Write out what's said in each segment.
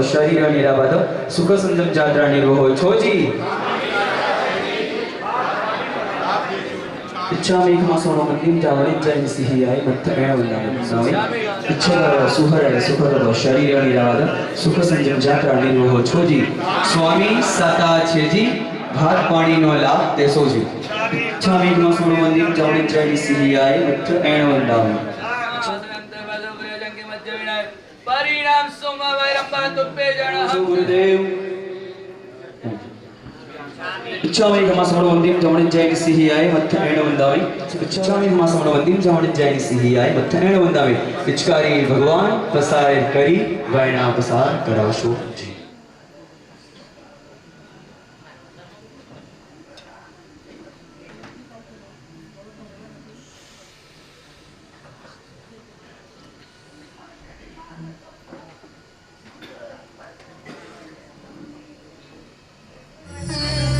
शरीर निराबाद सुख संजम जात्रा निर्वहो छोजी इच्छा में मासोनो मंदिर जावरी जय सिहि आय मत एण वंदावे सावे इच्छा सुहर सुखद शरीर निराबाद सुख संजम जात्रा निर्वहो छोजी स्वामी सता छेजी भात पानी नो लाभ देसोजी इच्छा में मासोनो मंदिर जावरी जय सिहि आय मत एण वंदावे परिणाम सोमा वैरंबा तुप्पे जणः गुरुदेव इच्छा में मासोनो मंदिर जावरी जय सिहि आय मत एण वंदावे इच्छा में मासोनो मंदिर जावरी जय सिहि आय मत एण वंदावे पिचकारी भगवान प्रसार करी वैना प्रसार करावशो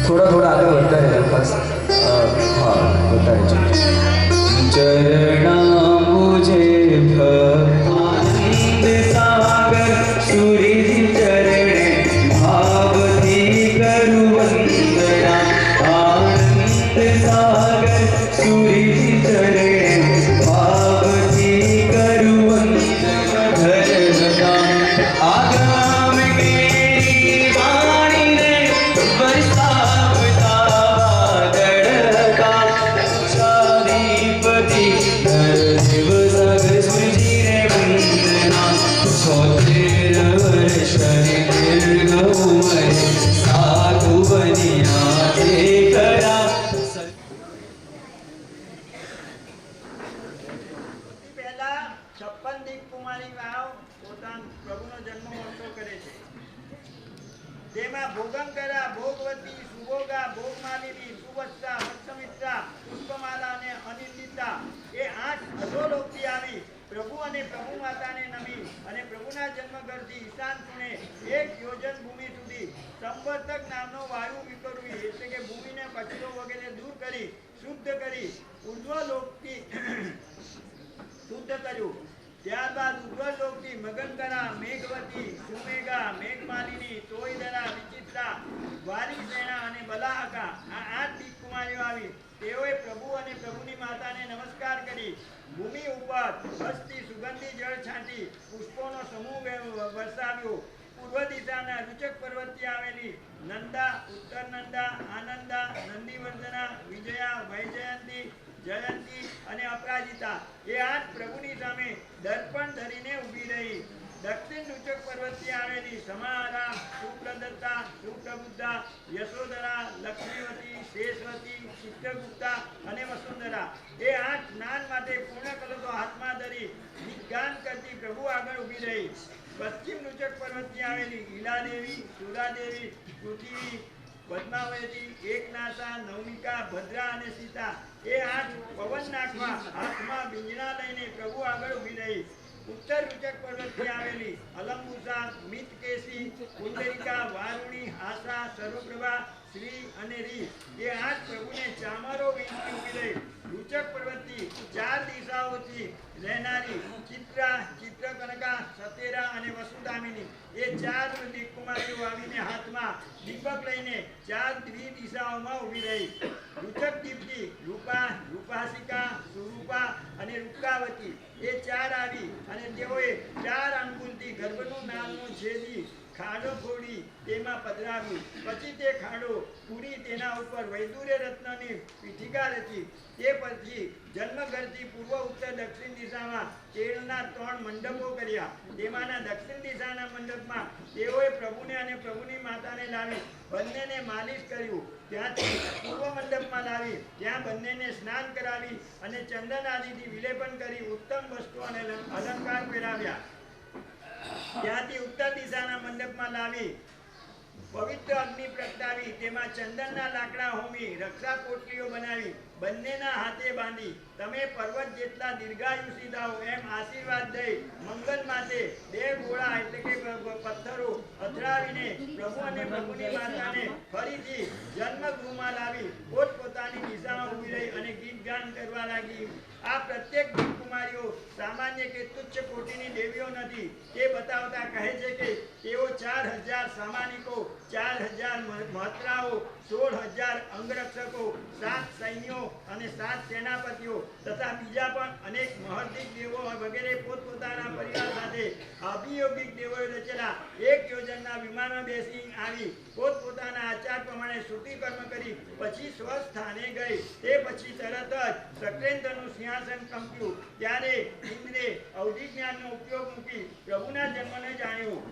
थोड़ा थोड़ा आगे बढ़ता है बस हाँ बढ़ता है चरणाम्बुजे भक्तानंद सागर सूर्य चरणे भावती करु वंदना आनंद सागर सूर्य चरणे भावती करु वंदना धरता आगम केरी वाणी ने बरसा ભોગંકરા ભોગવતી સુભોગા ભોગમાલિની સુવત્સા હર્ષમિત્રા પુષ્પમાલા અને અનિંદિતા એ 8 અધોલોકથી આવી પ્રભુ અને પ્રભુ માતાને નમી અને પ્રભુના જન્મઘરથી ઈશાન ખૂણે 1 યોજન ભૂમિ સુધી સંવર્તક નામનો વાયુ વિકરવી એટલે કે ભૂમિને કચરો વગેરે દૂર કરી શુદ્ધ કરી ઉર્ધ્વલોકથી શુદ્ધ કર્યું ત્યારબાદ ઉર્ધ્વલોકથી મગનકરા મેઘવતી સુમેઘા મેઘમાલિની તોયદરા વિચિત્રા વારિસેના અને બલાહકા આ 8 દીપકુમારીઓ આવી તેઓએ પ્રભુ અને પ્રભુની માતાને નમસ્કાર કરી ભૂમિ ઉપર હસ્તી સુગંધી જળ છાંટી પુષ્પોનો સમૂહ વરસાવ્યો પૂર્વ દિશાના રૂચક પર્વતથી આવેલી નંદા ઉત્તર નંદા આનંદા નંદીવર્ધના વિજયા વૈજયંતી જયંતી અને અપરાજિતા એ 8 પ્રભુની સામે દર્પણ ધરીને ઊભી રહી દક્ષિણ રૂચક પર્વતથી આવેલી સમારા શુક્લદત્તા શુક્લબુદ્ધા યશોધરા લક્ષ્મીવતી શેષવતી ચિત્રગુપ્તા અને વસુંધરા એ 8 સ્નાન માટે પૂર્ણ કલશો હાથમાં ધરી ગીતગાન કરતી પ્રભુ આગળ ઊભી રહી પશ્ચિમ રૂચક પર્વતથી આવેલી ઈલાદેવી સુરાદેવી પૃથ્વી પદ્માવતી એકનાથા નવમિકા ભદ્રા અને સીતા એ 8 પવન નાખવા હાથમાં બીંજણા લઈને પ્રભુ આગળ ઊભી રહી ઉત્તર રૂચક પર્વતથી આવેલી અલંબુસા મિતકેશી કુંડલિકા વારુણી હાસા સર્વપ્રભા શ્રી અને રી એ 8 પ્રભુને ચામરો વીંટી ઊભી રહી રૂચક પર્વતથી 4 દિશાઓથી રહેનારી ચિત્રા ચિત્રકનકા સતેરા અને વસુદામિની એ 4 દીપકુમારીઓ આવીને હાથમાં દીપક લઈને 4 દિશાઓમાં ઊભી રહી રૂચક દીપથી રૂપા રૂપાસિકા સુરૂપા અને રૂપકાવતી એ 4 આવી અને તેઓએ 4 અંગુલથી ગર્ભનું નામનું છેદી ખાડો ફોડી તેમાં પધરાવ્યું પછી તે ખાડો પૂરી તેના ઉપર વૈદુર્ય રત્નની પીઠિકા રચી તે પછી જન્મઘરથી પૂર્વ ઉત્તર દક્ષિણ દિશામાં તેલના 3 મંડપો કર્યા તેમાંના દક્ષિણ દિશાના મંડપમાં તેઓએ પ્રભુને અને પ્રભુની માતાને લાવી બંનેને માલિશ કર્યું ત્યાંથી પૂર્વ મંડપમાં લાવી ત્યાં બંનેને સ્નાન કરાવી અને ચંદન આદિથી વિલેપન કરી ઉત્તમ વસ્તુ અને અલંકાર પહેરાવ્યા ત્યાંથી ઉત્તર દિશાના મંડપમાં લાવી પવિત્ર અગ્નિ પ્રગટાવી તેમાં ચંદનના લાકડા હોમી રક્ષા પોટલીઓ બનાવી બંનેના હાથે બાંધી તમે પર્વત જેટલા દીર્ઘાયુષી થાઓ એમ આશીર્વાદ દઈ મંગલ માટે 2 ગોળા એટલે કે પથ્થરો અથડાવીને પ્રભુ અને પ્રભુની માતાને ફરીથી જન્મગૃહમાં લાવી પોતપોતાની દિશામાં ઊભી રહી અને ગીત ગાન કરવા લાગી. આ પ્રત્યેક કુમારીઓ સામાન્ય કે તુચ્છ કોટીની દેવીઓ નથી તે બતાવતા કહે છે કે તેઓ 4000 સામાનિકો, 4000 મહત્રાઓ, 16000 અંગરક્ષકો, 7 સૈન્યો અને 7 સેનાપતિઓ તથા બીજા પણ અનેક મહર્દિક દેવો વગેરે પોતપોતાના પરિવાર સાથે અભિયોગિક દેવોએ રચેલા 1 યોજનના વિમાનમાં બેસી આવી પોતપોતાના આચાર પ્રમાણે શ્રુતિ કર્મ કરી પછી સ્વસ્થાને ગઈ. તે પછી તરત જ સક્રેન્દ્રનું સિંહાસન કંપ્યું. ત્યારે ઇન્દ્રે અવધિજ્ઞાનનો ઉપયોગ મૂકી પ્રભુના જન્મને જાણ્યું.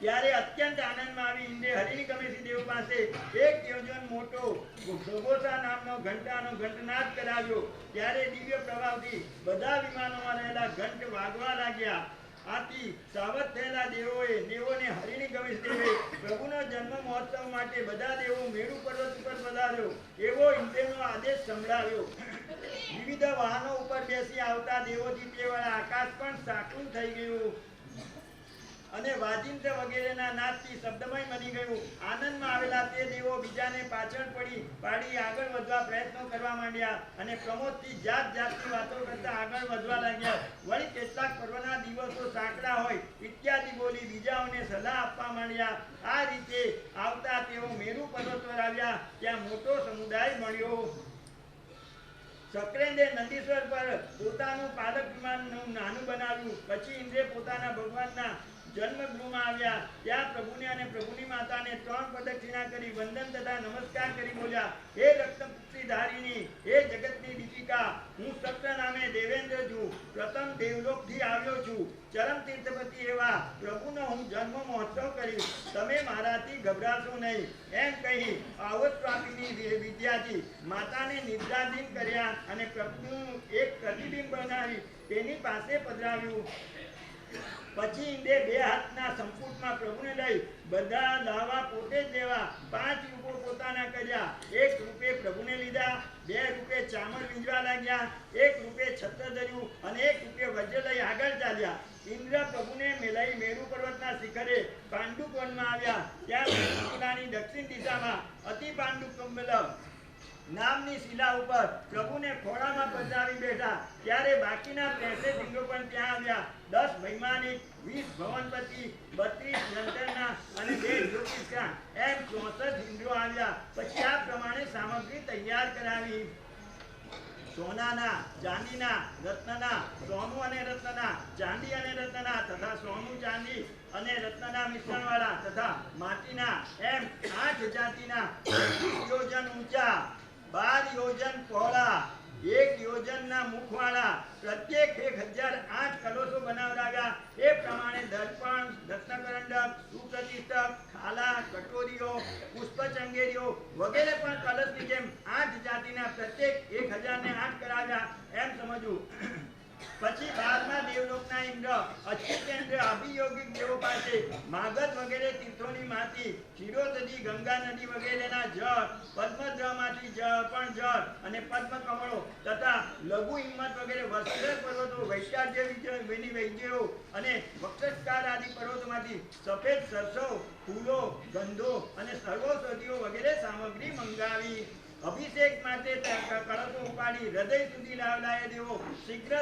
ત્યારે અત્યંત આનંદમાં આવી ઇન્દ્રે હરિનિકમેશી દેવ પાસે 1 યોજન મોટો ઘોઘોસા નામનો ઘંટાનો ઘંટનાદ કરાવ્યો. ત્યારે દિવ્ય પ્રભાવથી બધા વિમાનોમાં રહેલા ઘંટ વાગવા લાગ્યા. આથી સાવધ થયેલા દેવોને હરિનિકમેશ દેવે પ્રભુનો જન્મ મહોત્સવ માટે બધા દેવો મેરુ પર્વત ઉપર પધાર્યો એવો ઇન્દ્રનો આદેશ સંભળાવ્યો. વિવિધ વાહનો ઉપર બેસી આવતા દેવોથી તે વાળા આકાશ પણ સાકું થઈ ગયું અને વાજિંત્ર વગેરેના નાદથી શબ્દમય બની ગયું. આનંદમાં આવેલા તે દેવો બીજાને પાછળ પાડી આગળ વધવા પ્રયત્નો કરવા માંડ્યા અને પ્રમોદથી જાત જાતની વાતો કરતા આગળ વધવા લાગ્યા. વળી કેટલાક પર્વના દિવસો સાંકડા હોય ઇત્યાદિ બોલી બીજાઓને સલાહ આપવા માંડ્યા. આ રીતે આવતા તેઓ મેરુ પર્વત પર આવ્યા. ત્યાં મોટો સમુદાય મળ્યો. સક્રેન્દ્રે નંદીશ્વર પર પોતાનું પાલક વિમાન નાનું બનાવ્યું. પછી ઇન્દ્રે પોતાના ભગવાનના જન્મગૃહમાં આવ્યા. ત્યાં પ્રભુને અને પ્રભુની માતાને 3 પ્રદક્ષિણા કરી વંદન તથા નમસ્કાર કરી બોલ્યા, હે રક્તપુત્રી ધારિણી, હે જગતની દીપિકા, હું સત્ર નામે દેવેન્દ્ર છું. પ્રથમ દેવલોકથી આવ્યો છું. ચરમ તીર્થપતિ એવા પ્રભુનો હું જન્મ મહોત્સવ કરીશ. તમે મારાથી ગભરાશો નહીં. એમ કહી આવસ્વામીની વિદ્યાથી માતાને નિદ્રાધીન કર્યા અને પ્રભુનું એક પ્રતિબિંબ બનાવી તેની પાસે પધરાવ્યું. પછી ઇન્દ્રે 2 હાથના સંપુટમાં પ્રભુને લઈ બધા દાવા પોતે જ લેવા 5 રૂપો પોતાના કર્યા. 1 રૂપે પ્રભુને લીધા, 2 રૂપે ચામર વીંજવા લાગ્યા, 1 રૂપે છત્ર ધર્યું અને 1 રૂપે વજ્ર લઈ આગળ ચાલ્યા. ઇન્દ્ર પ્રભુને લઈ મેરુ પર્વતના શિખરે પાંડુકવનમાં આવ્યા. ત્યાં દક્ષિણ દિશામાં અતિ પાંડુકંબલ નામની શિલા ઉપર પ્રભુને ખોળામાં પધરાવી બેઠા. ત્યારે બાકીના 63 ઇન્દ્રો પણ ત્યાં આવ્યા. 10 વૈમાનિક, 20 ભવનપતિ, 32 લંટરના અને 2 જ્યોતિષા એમ 64 ઇન્દ્રો આવ્યા. પછી આ પ્રમાણે સામગ્રી તૈયાર કરાવી. સોનાના, ચાંદીના, રત્નના, સોનું અને રત્નના, ચાંદી અને રત્નના તથા સોનું, ચાંદી અને રત્નના મિશ્રણવાળા તથા માટીના એમ 8 જાતિના 25 યોજન ઊંચા, 12 યોજન પહોળા, 1 યોજનના મુખવાળા પ્રત્યેક 1008 કલશો બનાવડાવ્યા. એ પ્રમાણે દર્પણ, રત્નકરંડક, સુપ્રતિષ્ઠક, ખાલા, કટોરીઓ, પુષ્પચંગેરીઓ વગેરે પણ કલશની જેમ 8 જાતિના પ્રત્યેક 1008 કરાવ્યા એમ સમજવું. પછી 12મા દેવલોકના ઇન્દ્ર અચ્યુતેન્દ્ર અભિયોગિક દેવો પાસે માગધ વગેરે તીર્થોની માટી, ક્ષીરોદધી, ગંગા નદી વગેરેના જળ, પદ્મદ્રમાંથી પણ જળ અને પદ્મકમળો તથા લઘુ હિંમત વગેરે વસ્ત્ર પર્વતો, વૈશાલ્ય વૈજ્યો અને વક્ષસ્કાર આદિ પર્વતોમાંથી સફેદ સરસો, ફૂલો, ગંધો અને સર્વૌષધિઓ વગેરે સામગ્રી મંગાવી. અભિષેક માટે કળશો ઉપાડી હૃદય સુધી લાવલાએ દેવો શીઘ્ર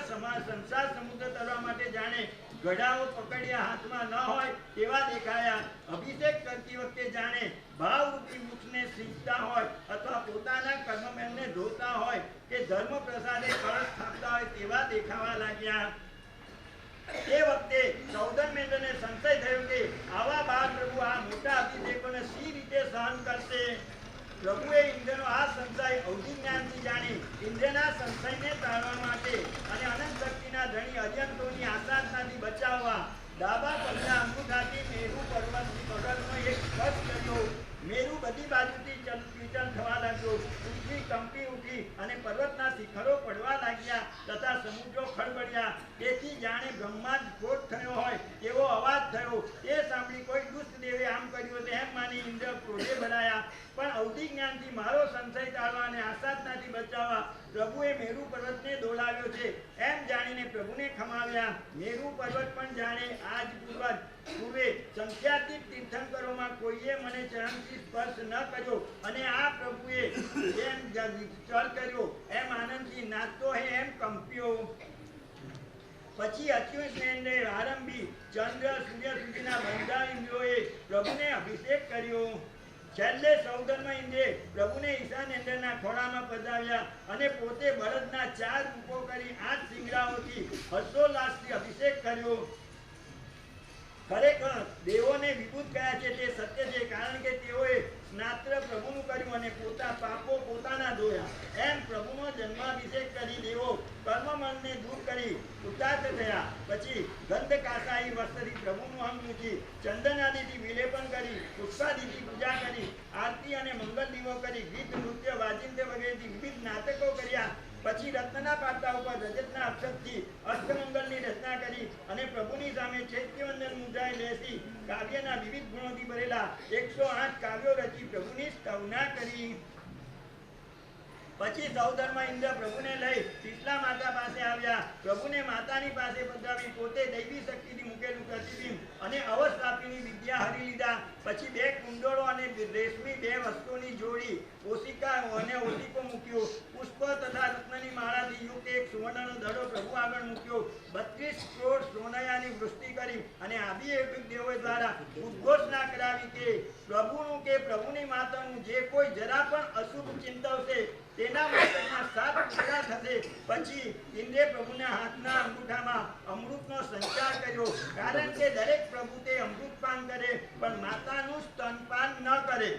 સંસાર સમુદ્ર તરવા માટે જાણે ગઢાઓ પકડ્યા હાથમાં ન હોય તેવા દેખાયા. અભિષેક કરતી વખતે જાણે ભાવરૂપી વૃક્ષને સિંચતા હોય અથવા પોતાના કર્મમેલને ધોતા હોય કે ધર્મ પ્રસાદે કળશ સ્થાપતા હોય તેવા દેખાવા લાગ્યા. તે વખતે સૌદમેન્દ્રને સંશય થયો કે આવા બાળ પ્રભુ આ મોટા અભિષેકોને સી રીતે સહન કરશે. પ્રભુએ ઇન્દ્રનો આ સંશય અવધિજ્ઞાનથી જાણી ઇન્દ્રના સંશયને ટાળવા માટે અને અનંત શક્તિના ધણી અજંતોની આસાધનાથી બચાવવા ડાબા પગના અંગૂઠાથી મેરુ પર્વતની પગલનો એક સ્પર્શ કર્યો. મેરુ બધી બાજુથી વિચલ થવા લાગ્યો. પૃથ્વી કંપી ઉઠી અને પર્વતના શિખરો પડવા લાગ્યા તથા સમુદ્રો ખળબળ્યા. તેથી જાણે બ્રહ્માંડ સ્ફોટ થયો હોય તેવો અવાજ થયો. તે સાંભળી કોઈ દુષ્ટ દેવે આમ કર્યું તેમ માની ઇન્દ્ર ક્રોધે ભરાયા, પણ અવધિ જ્ઞાનથી મારો સંશય ટાળવા અને આસાધનાથી બચાવવા પ્રભુએ મેરુ પર્વતને દોડાવ્યો છે એમ જાણીને પ્રભુને ખમાવ્યા. મેરુ પર્વત પણ જાણે આજ પૂર્વે સંખ્યાતીત તીર્થંકરોમાં કોઈએ મને ચરણથી સ્પર્શ ન કર્યો અને આ પ્રભુએ જેમ ચળ કર્યો એમ આનંદથી નાચતો હે એમ કંપ્યો. પછી અચ્યુતને આરંભી ચંદ્ર સૂર્ય સુધીના બધા ઇન્દ્રિયોએ પ્રભુને અભિષેક કર્યો. છેલ્લે સૌધર્મ ઇન્દ્રે પ્રભુને ઈશાનેન્દ્રના ખોળામાં પધાવ્યા અને પોતે બળદના 4 રૂપો કરી 8 શિંગડાઓથી હર્ષોલ્લાસથી અભિષેક કર્યો. ખરેખર દેવોને વિભૂત કયા છે તે સત્ય છે, કારણ કે તેઓએ સ્નાત્ર પ્રભુનું કર્યું અને પાપો પોતાના ધોયા. એમ પ્રભુનો જન્માભિષેક કરી દેવો કર્મમળને દૂર કરી કૃતાર્થ થયા. પછી ગંધ કાસાઈ વસ્ત્રથી પ્રભુનું અંગ મૂકી ચંદન આદિથી વિલેપન કરી પુષ્પાદિથી પૂજા કરી આરતી અને મંગલ દીવો કરી ગીત નૃત્ય વાજિંત્ર વગેરેથી વિવિધ નાટકો કર્યા. પછી રત્નના પાટા ઉપર રજતના અક્ષરથી અષ્ટમંગલની રચના કરી અને પ્રભુની સામે ચૈત્યવંદન મુદ્રાએ બેસી કાવ્યના વિવિધ ગુણોથી ભરેલા 108 કાવ્યો રચી પ્રભુની સ્તવના કરી. પછી સૌધર્મ ઇન્દ્ર પ્રભુને લઈ શીતલા માતા પાસે આવ્યા. પ્રભુને માતાની પાસે પધરાવી પોતે દૈવી શક્તિથી મૂકેલું પ્રતિબિંબ અને અવસ્થાપીની વિદ્યા હરી લીધા. પછી 2 કુંડળો અને રેશમી 2 વસ્તુઓની જોડી ઓશિકા અને ઓશિકો મૂક્યો. પુષ્પ તથા રત્નની માળાથી યુક્ત એક સુવર્ણનો દડો પ્રભુ આગળ મૂક્યો. 32 કરોડ સોનયાની વૃષ્ટિ કરી અને આદિ દેવો દ્વારા ઉદ્ઘોષણા કરાવી કે પ્રભુની માતાનું જે કોઈ જરા પણ અશુભ ચિંતવશે તેના મસ્તકમાં 7 ટુકડા થશે. પછી ઇન્દ્રે પ્રભુના હાથના અંગૂઠામાં અમૃતનો સંચાર કર્યો, કારણ કે દરેક પ્રભુ તે અમૃતપાન કરે પણ માતાનું સ્તનપાન ન કરે.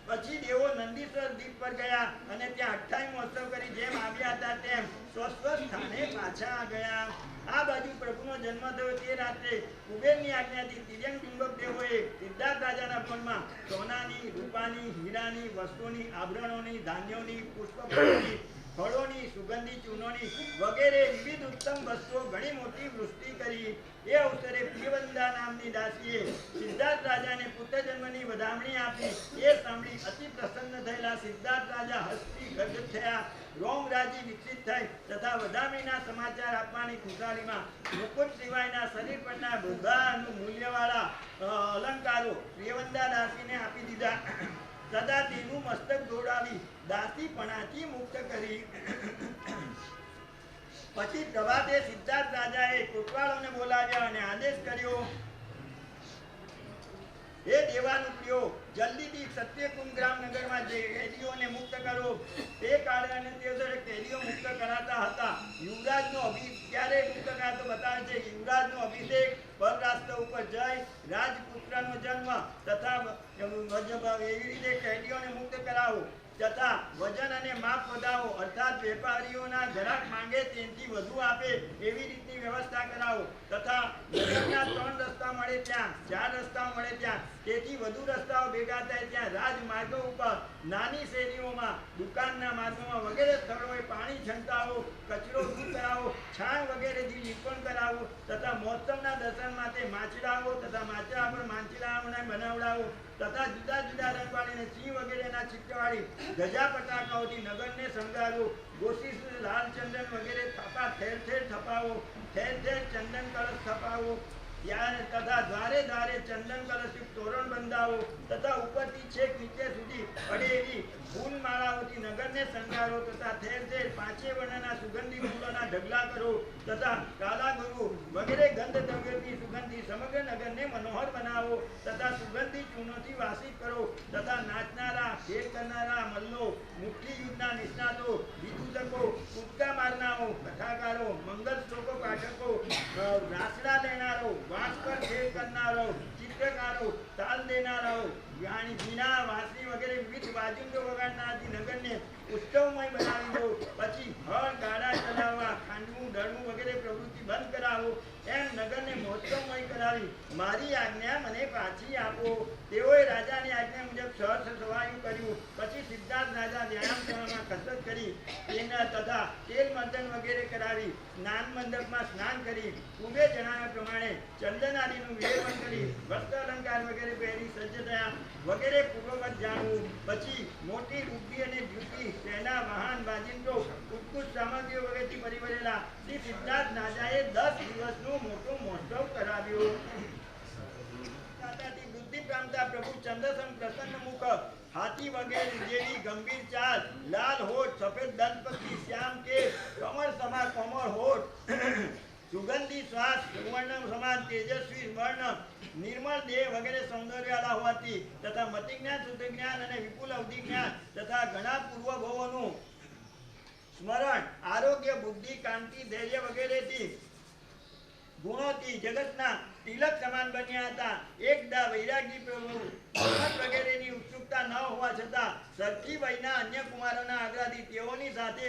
પછી દેવો નંદીશ્વર દ્વીપ પર ગયા અને ત્યાં 28 મહોત્સવ કરી જેમ આવ્યા હતા તેમ સ્વસ્વ સ્થાને પાછા ગયા. આ બાજુ પ્રભુનો જન્મ થયો તે રાત્રે કુબેરની આજ્ઞાથી તિર્યંગ બિંબક દેવોએ સિદ્ધાર્થ રાજાના ભવનમાં સોનાની, રૂપાની, હીરાની વસ્તુઓની, આભરણોની, ધાન્યોની, પુષ્પફળોની, ફળોની, સુગંધી ચૂર્ણોની વગેરે વિવિધ ઉત્તમ વસ્તુઓ ઘણી મોટી વૃષ્ટિ કરી. એ અવસરે પ્રિયવંદા નામની દાસીએ સિદ્ધાર્થ રાજાને પુત્ર જન્મની વધામણી આપી. એ સાંભળી અતિ પ્રસન્ન થયેલા સિદ્ધાર્થ રાજા હસતી ગદગદ થયા. રોમરાજી વિકસિત થઈ તથા વધામણીના સમાચાર આપવાની ખુશાલીમાં મુકુટ સિવાયના શરીર પરના બધા મૂલ્યવાળા અલંકારો પ્રિયવંદા દાસીને આપી દીધા. તથા તેનું મસ્તક દોડાવી દાસીપણાથી મુક્ત કરી. પછી પ્રભાતે સિદ્ધાર્થ રાજાએ કોટવાળોને બોલાવ્યા અને આદેશ કર્યો, હે દેવાનુપ્રિયો, જલ્દીથી સત્યકુંજ ગ્રામ નગરમાં જે કેદીઓને મુક્ત કરો. તે કાળે અને તે દરેક કેદીઓ મુક્ત કરાતા હતા. યુવરાજનો ક્યારે મુક્ત કરાતો બતાવે છે. યુવરાજનો અભિષેક, પરરાષ્ટ્ર ઉપર જય, રાજપુત્રનો જન્મ તથા એવી રીતે કેદીઓને મુક્ત કરાવો તથા વજન અને માપ વધાવો, અર્થાત વેપારીઓના જરાક માંગે તેથી વધુ આપે એવી રીતની વ્યવસ્થા કરાવો. તથા નગરના 3 રસ્તા મળે ત્યાં, 4 રસ્તાઓ મળે ત્યાં, તેથી વધુ રસ્તાઓ ભેગા થાય ત્યાં રાજમાર્ગો ઉપર, નાની શેરીઓમાં, દુકાનના માર્ગોમાં વગેરે સ્થળોએ પાણી છંટાવો, કચરો દૂર કરાવો, છાણ વગેરેથી લીપણ કરાવો તથા મહોત્સવના દર્શન માટે માછડાઓ તથા માછડા પર માછડાઓને બનાવડાવો તથા જુદા જુદા રંગવાળી સિંહ વગેરેના ચિત્રવાળી ગજા પટાકાઓથી નગરને શણગારો. ગોશી લાલ ચંદન વગેરે થપા ઠેર ઠેર થપાવો, ઠેર ઠેર ચંદન કળશ થપાવો તથા દ્વારે દ્વારે ચંદન કળશયુક્ત તોરણ બંધાવો તથા ઉપરથી છેક નીચે સુધી પડે એવી ફૂલ માળાઓથી નગરને શણગારો તથા ઠેર ઠેર 5 વર્ણના સુગંધી ફૂલોના ઢગલા કરો તથા કાલા ગુરુ વગેરે ગંધ દ્રવ્યોથી સુગંધી સમગ્ર નગરને મનોહર બનાવો તથા સુગંધી ચૂર્ણોથી વાસિત કરો તથા નાચનારા, ખેલ કરનારા મલ્લો, મુઠ્ઠી યુદ્ધના નિષ્ણાતો, વિદૂષકો, કૂદકા મારનારો, કથાકારો, મંગલ શ્લોકો પાઠકો, રાસડા લેનારો, વાંસ પર ખેલ કરનારો, ચિત્રકારો, તાલ દેનારાઓ, વીણા, વાંસળી વગેરે વિવિધ વાજિંત્રો વગાડનારથી નગરને ઉત્સવમય બનાવી દો. પછી હળ ગાડા ચલાવવા, ખાંડવું, દળવું વગેરે પ્રવૃત્તિ બંધ કરાવો. એમ નગરને મહોત્સવમય કરાવી મારી આજ્ઞા મને પાછી આપો. તેઓએ રાજાની આજ્ઞા મુજબ સહર્ષ સવાયું કર્યું. પછી સિદ્ધાર્થ રાજા વ્યાયામશાળામાં કસરત કરી તેના તથા તેલ મંથન વગેરે કરાવી સ્નાન મંડપમાં સ્નાન કરી પૂર્વે જણાવ્યા પ્રમાણે ચંદન આદિનું વિલેપન કરી વસ્ત્ર અલંકાર વગેરે પહેરી સજ્જ થયા વગેરે પૂર્વવત જાણવું. પછી મોટી રૂપી અને ડ્યુટી તેના મહાન વાજિંત્રો ઉત્કૃષ્ટ સામગ્રીઓ વગેરેથી પરિવરેલા શ્રી સિદ્ધાર્થ રાજાએ 10 દિવસનું મોટું મહોત્સવ કરાવ્યો. દાદાથી બુદ્ધિ પ્રામતા પ્રભુ ચંદ્રસમ પ્રસન્ન મુખ હાથી વગેરે જેવી ગંભીર ચાલ લાલ હોઠ સફેદ દંતપતિ શ્યામ કે કમળ સમા કોમળ હોઠ સુગંધી શ્વાસ સુવર્ણ સમાન તેજસ્વી વર્ણ નિર્મળ દેહ વગેરે સૌંદર્યવાળા હોવાથી તથા મતિ જ્ઞાન શુદ્ધ જ્ઞાન અને વિપુલ અવધિ જ્ઞાન તથા ઘણા પૂર્વભવોનું સ્મરણ આરોગ્ય બુદ્ધિ કાંતિ ધૈર્ય વગેરેથી ગુણોથી જગતના તિલક સમાન બન્યા હતા. એકદા વૈરાગી પ્રભુ વગેરેની ઉત્સુકતા ન હોવા છતાં સરખી વયના અન્ય કુમારોના આગ્રહથી તેઓની સાથે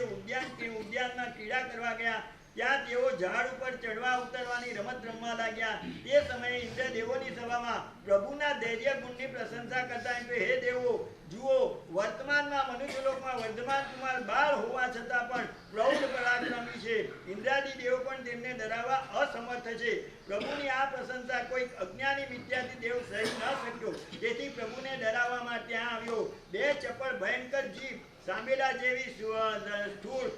ઉદ્યાનમાં ક્રીડા કરવા ગયા. ત્યાં તેઓ ઝાડ ઉપર ચડવા ઉતરવાની રમત રમવા લાગ્યા. તે સમયે ઇન્દ્રદેવોની સભામાં પ્રભુના ધૈર્ય ગુણની પ્રશંસા કરતા હે દેવો, જુઓ વર્તમાનમાં મનુષ્યલોકમાં વર્ધમાન કુમાર બાળ હોવા છતાં પણ પ્રૌઢ પરાક્રમી છે. ઇન્દ્રાદી દેવો પણ તેમને ડરાવવા અસમર્થ છે. પ્રભુની આ પ્રશંસા કોઈ અજ્ઞાની મિથ્યાથી દેવ સહી ન શક્યો. તેથી પ્રભુને ડરાવવામાં ત્યાં આવ્યો. બે ચપળ ભયંકર જીભ સાંભેલા જેવી સ્થૂળ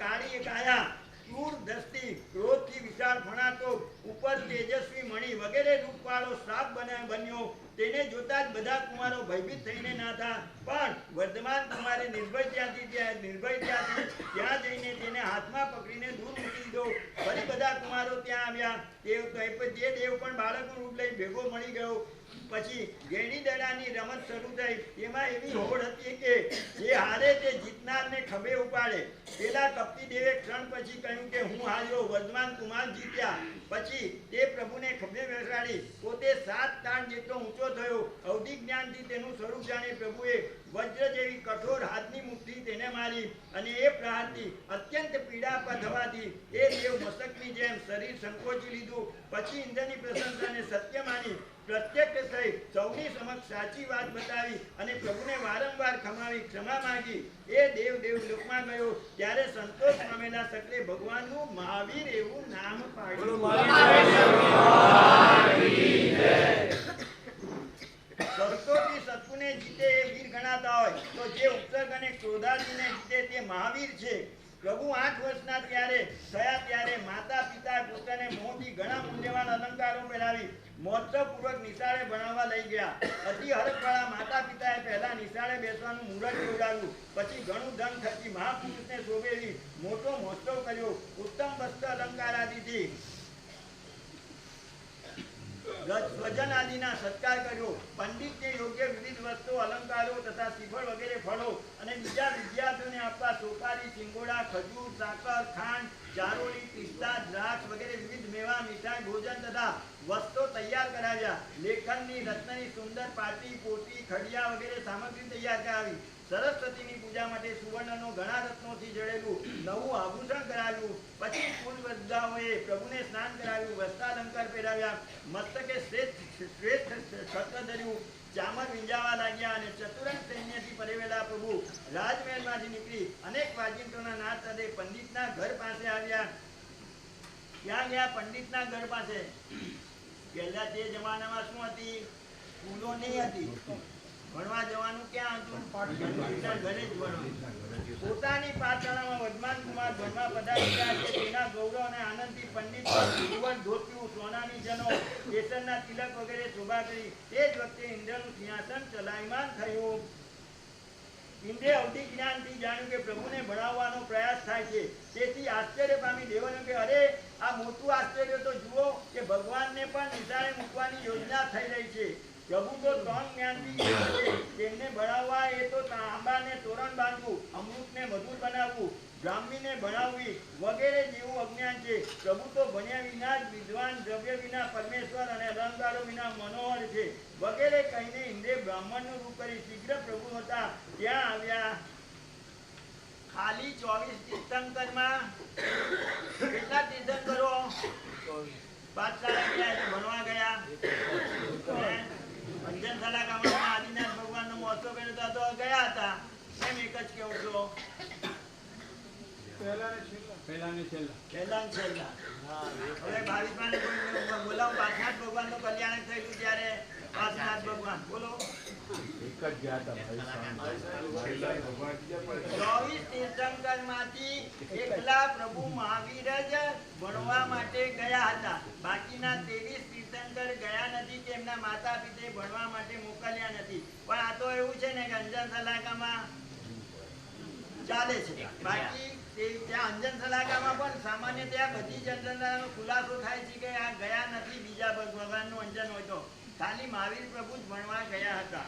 કાળી કાયા ક્રૂર દ્રષ્ટિ ક્રોધથી વિશાળ ફણાતો ઉપર તેજસ્વી મણિ વગેરે રૂપવાળો શ્રાપ બન્યો. તેને જોતા જ બધા કુમારો ભયભીત થઈને નાથા. પણ વર્ધમાન કુમારે નિર્ભયતાથી ત્યાં જઈને તેને હાથમાં પકડીને દૂર મૂકી દીધો. ફરી બધા કુમારો ત્યાં આવ્યા. તે દેવ પણ બાળકનું રૂપ લઈ ભેગો મળી ગયો. પછી ગેડી દડાની રમત શરૂ થઈ. તેમાં એવી હોડ હતી કે જે હારે તે જીતનારને ખભે ઉપાડે. પેલા કપટી દેવે ક્ષણ પછી કહ્યું કે હું હાર્યો, વર્ધમાન કુમાર જીત્યા. પછી તે પ્રભુને ખભે બેસાડી પોતે 7 તાણ જેટલો ઊંચો થયો. અવધિ જ્ઞાનથી તેનું સ્વરૂપ જાણી પ્રભુએ વજ્ર જેવી કઠોર હાથની મુઠ્ઠી તેને મારી અને એ પ્રહારથી અત્યંત પીડા થવાથી એ દેવ મસ્તકની જેમ શરીર સંકોચી લીધું. પછી ઇન્દ્રની પ્રશંસાને સત્ય માની પ્રત્યક્ષ થઈ સૌની સમક્ષ સાચી વાત બતાવી અને પ્રભુને વારંવાર ક્ષમા માંગી. એ દેવ લોકમાં ગયો ત્યારે સંતોષ પામેલા સકલે ભગવાનનું મહાવીર એવું નામ પાડ્યું. સંતોષી સત્પુને જીતે એ વીર ગણાતા હોય તો જે ઉપસર્ગ અને ક્રોધાદિને જીતે તે મહાવીર છે. પ્રભુ 8 વર્ષના થયા ત્યારે માતા પિતા પુત્રને મોહથી ઘણા મૂલ્યવાન અલંકારો પહેરાવી મહોત્સવપૂર્વક નિશાળે ભણાવવા લઈ ગયા. અતિ હરખવાળા માતા પિતાએ પહેલા નિશાળે બેસવાનું મુહૂર્ત જોડાવ્યું. પછી ઘણું ધન ખર્ચી મહાપુરુષને શોભેવી મોટો મહોત્સવ કર્યો. ઉત્તમ વસ્ત્ર અલંકારાદિથી સ્વજન આદિના સત્કાર કર્યો. પંડિતને યોગ્ય વિવિધ વસ્ત્રો અલંકારો તથા શ્રીફળ વગેરે ફળો અને બીજા વિદ્યાર્થીઓને આપવા સોપારી સિંગોડા ખજૂર સાકર ખાંડ ચારોળી પિસ્તા દ્રાક્ષ વગેરે વિવિધ મેવા મીઠાઈ ભોજન તથા વસ્ત્રો તૈયાર કરાવ્યા. લેખનની રત્નની સુંદર પાટી પોટી ખડિયા વગેરે સામગ્રી તૈયાર કરાવી. સરસ્વતીની પૂજા માટે સુવર્ણનો ઘણા રત્નોથી જડેલું નવું આભૂષણ કરાવ્યું. પછી કુલ વૃદ્ધાઓએ પ્રભુને સ્નાન કરાવ્યું, વસ્ત્રાલંકાર પહેરાવ્યા, મસ્તકે શ્રેષ્ઠ છત્ર ધર્યું, ચામર વિંજાવા લાગ્યા અને ચતુરંગ સૈન્યથી પરિવેલા પ્રભુ રાજમહેલમાંથી નીકળી અનેક વાજિંત્રોના નાદ સાથે પંડિતના ઘર પાસે આવ્યા. ક્યાં ગયા? પંડિતના ઘર પાસે. પહેલા તે જમાનામાં શું હતી? સ્કૂલો નહીં હતી. ભણવા જવાનું ક્યાં હતું? ઘરે જ ભણવાનું. પોતાની પાઠશાળામાં વર્ધમાન કુમાર ભણવા પધાર્યા છે. તેના ગૌરવ અને આનંદથી પંડિત સુવર્ણ ધોતિયું, સોનાની જનો, કેસરના તિલક વગેરે શોભા કરી. તે જ વખતે ઇન્દ્રનું સિંહાસન ચલાયમાન થયું. ઇન્દ્રે અવધિ જ્ઞાનથી જાણ્યું કે પ્રભુને ભણાવવાનો પ્રયાસ થાય છે. તેથી આશ્ચર્ય પામી દેવોને કે અરે આ મોટું આશ્ચર્ય તો જુઓ કે ભગવાનને પણ નિશાળે મૂકવાની યોજના થઈ રહી છે. પ્રભુ તો 3 જ્ઞાનથી છે. તેમને ભણાવવા એ તો તાંબાને તોરણ બાંધવું, અમૃતને મધુર બનાવવું, બ્રાહ્મીને ભણાવવી વગેરે જેવું અજ્ઞાન છે. પ્રભુ તો ભણ્યા વિના જ વિદ્વાન, દ્રવ્ય વિના પરમેશ્વર અને અલંકારો વિના મનોહર છે વગેરે કહીને ઇન્દ્રે બ્રાહ્મણનું રૂપ કરી શીઘ્ર પ્રભુ હતા ત્યાં આવ્યા. ખાલી 24 તીર્થંકરમાં કેટલા તીર્થંકરો પાઠશાળા ગયા એટલે ભણવા ગયા? અંજનશાલા ગામમાં આદિનાથ ભગવાનનો મહોત્સવ કર્યો તો ગયા હતા. એમ એક એક જ કેવું છો? પહેલા ને છેલ્લા. હા. હવે 22 કોઈ બોલાવું પાછનાથ ભગવાનનું કલ્યાણ થયેલું ત્યારે પાછનાથ ભગવાન બોલો. 24 તીર્થંકરમાંથી એકલા પ્રભુ મહાવીર જ ભણવા માટે ગયા હતા. બાકીના 23 તીર્થંકર ગયા નથી કે એમના માતા પિતાએ ભણવા માટે મોકલ્યા નથી. પણ આ તો એવું છે ને કે અંજન સલાકામાં ચાલે છે. બાકી ત્યાં અંજન સલાકામાં પણ સામાન્ય ત્યાં બધી જ અંજનનો ખુલાસો થાય છે કે આ ગયા નથી. બીજા ભગવાનનું અંજન હોય તો ખાલી મહાવીર પ્રભુ જ ભણવા ગયા હતા.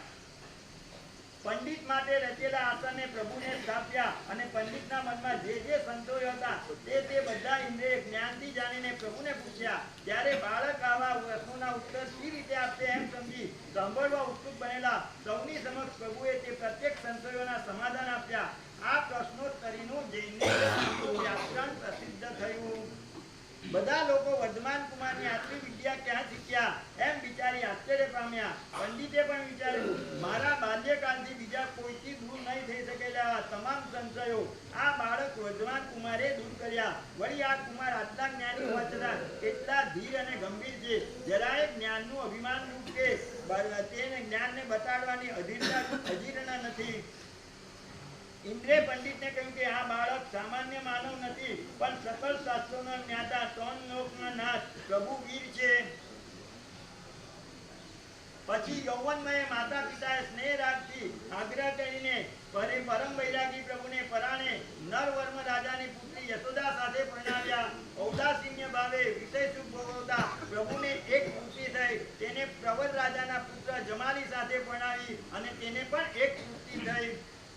પંડિત માટે રચેલા આસને પ્રભુને સ્થાપ્યા અને પંડિતના મનમાં જે સંશયો હતા તે બધા ઇન્દ્રિય જ્ઞાનથી જાણીને પ્રભુને પૂછ્યા. ત્યારે બાળક આવા પ્રશ્નોના ઉત્તર સી રીતે આપશે એમ સમજી સાંભળવા ઉત્સુક બનેલા સૌની સમક્ષ પ્રભુએ તે પ્રત્યેક સંશયોના સમાધાન આપ્યા. આ પ્રશ્નોત્તરીનું જૈનિક વ્યાકરણ પ્રસિદ્ધ થયું. બધા લોકો વર્ધમાન કુમારની આટલી વિદ્યા ક્યાં શીખ્યા એમ વિચારી આશ્ચર્ય પામ્યા. પંડિતે પણ વિચાર્યું મારા બાલ્યકાળથી બીજા કોઈથી દૂર નહીં થઈ શકેલા તમામ સંશયો આ બાળક વર્ધમાન કુમારે દૂર કર્યા. વળી આ કુમાર આટલા જ્ઞાની હોવા છતાં એટલા ધીર અને ગંભીર છે. જરાય જ્ઞાનનું અભિમાન રૂપ કે તેને જ્ઞાનને બતાડવાની અધીરના નથી. ઇન્દ્રે પંડિતને કહ્યું કે આ બાળક સામાન્ય માનવ નથી પણ સકલ શાસ્ત્રોના જ્ઞાતા ત્રણ લોકના નાથ પ્રભુ વીર છે. પછી યૌવનમયે માતા પિતાએ સ્નેહ રાખથી આગ્રહ કરીને પરમ વૈરાગી પ્રભુને પરાણે નરવર્મ રાજાની પુત્રી યશોદા સાથે પરણાવ્યા. ઔદાસીન્ય ભાવે વિષય સુખ ભોગવતા પ્રભુને એક પુત્રી થઈ. તેને પ્રવર રાજાના પુત્ર જમાલી સાથે પરણાવી અને તેને પણ એક પુત્રી થઈ.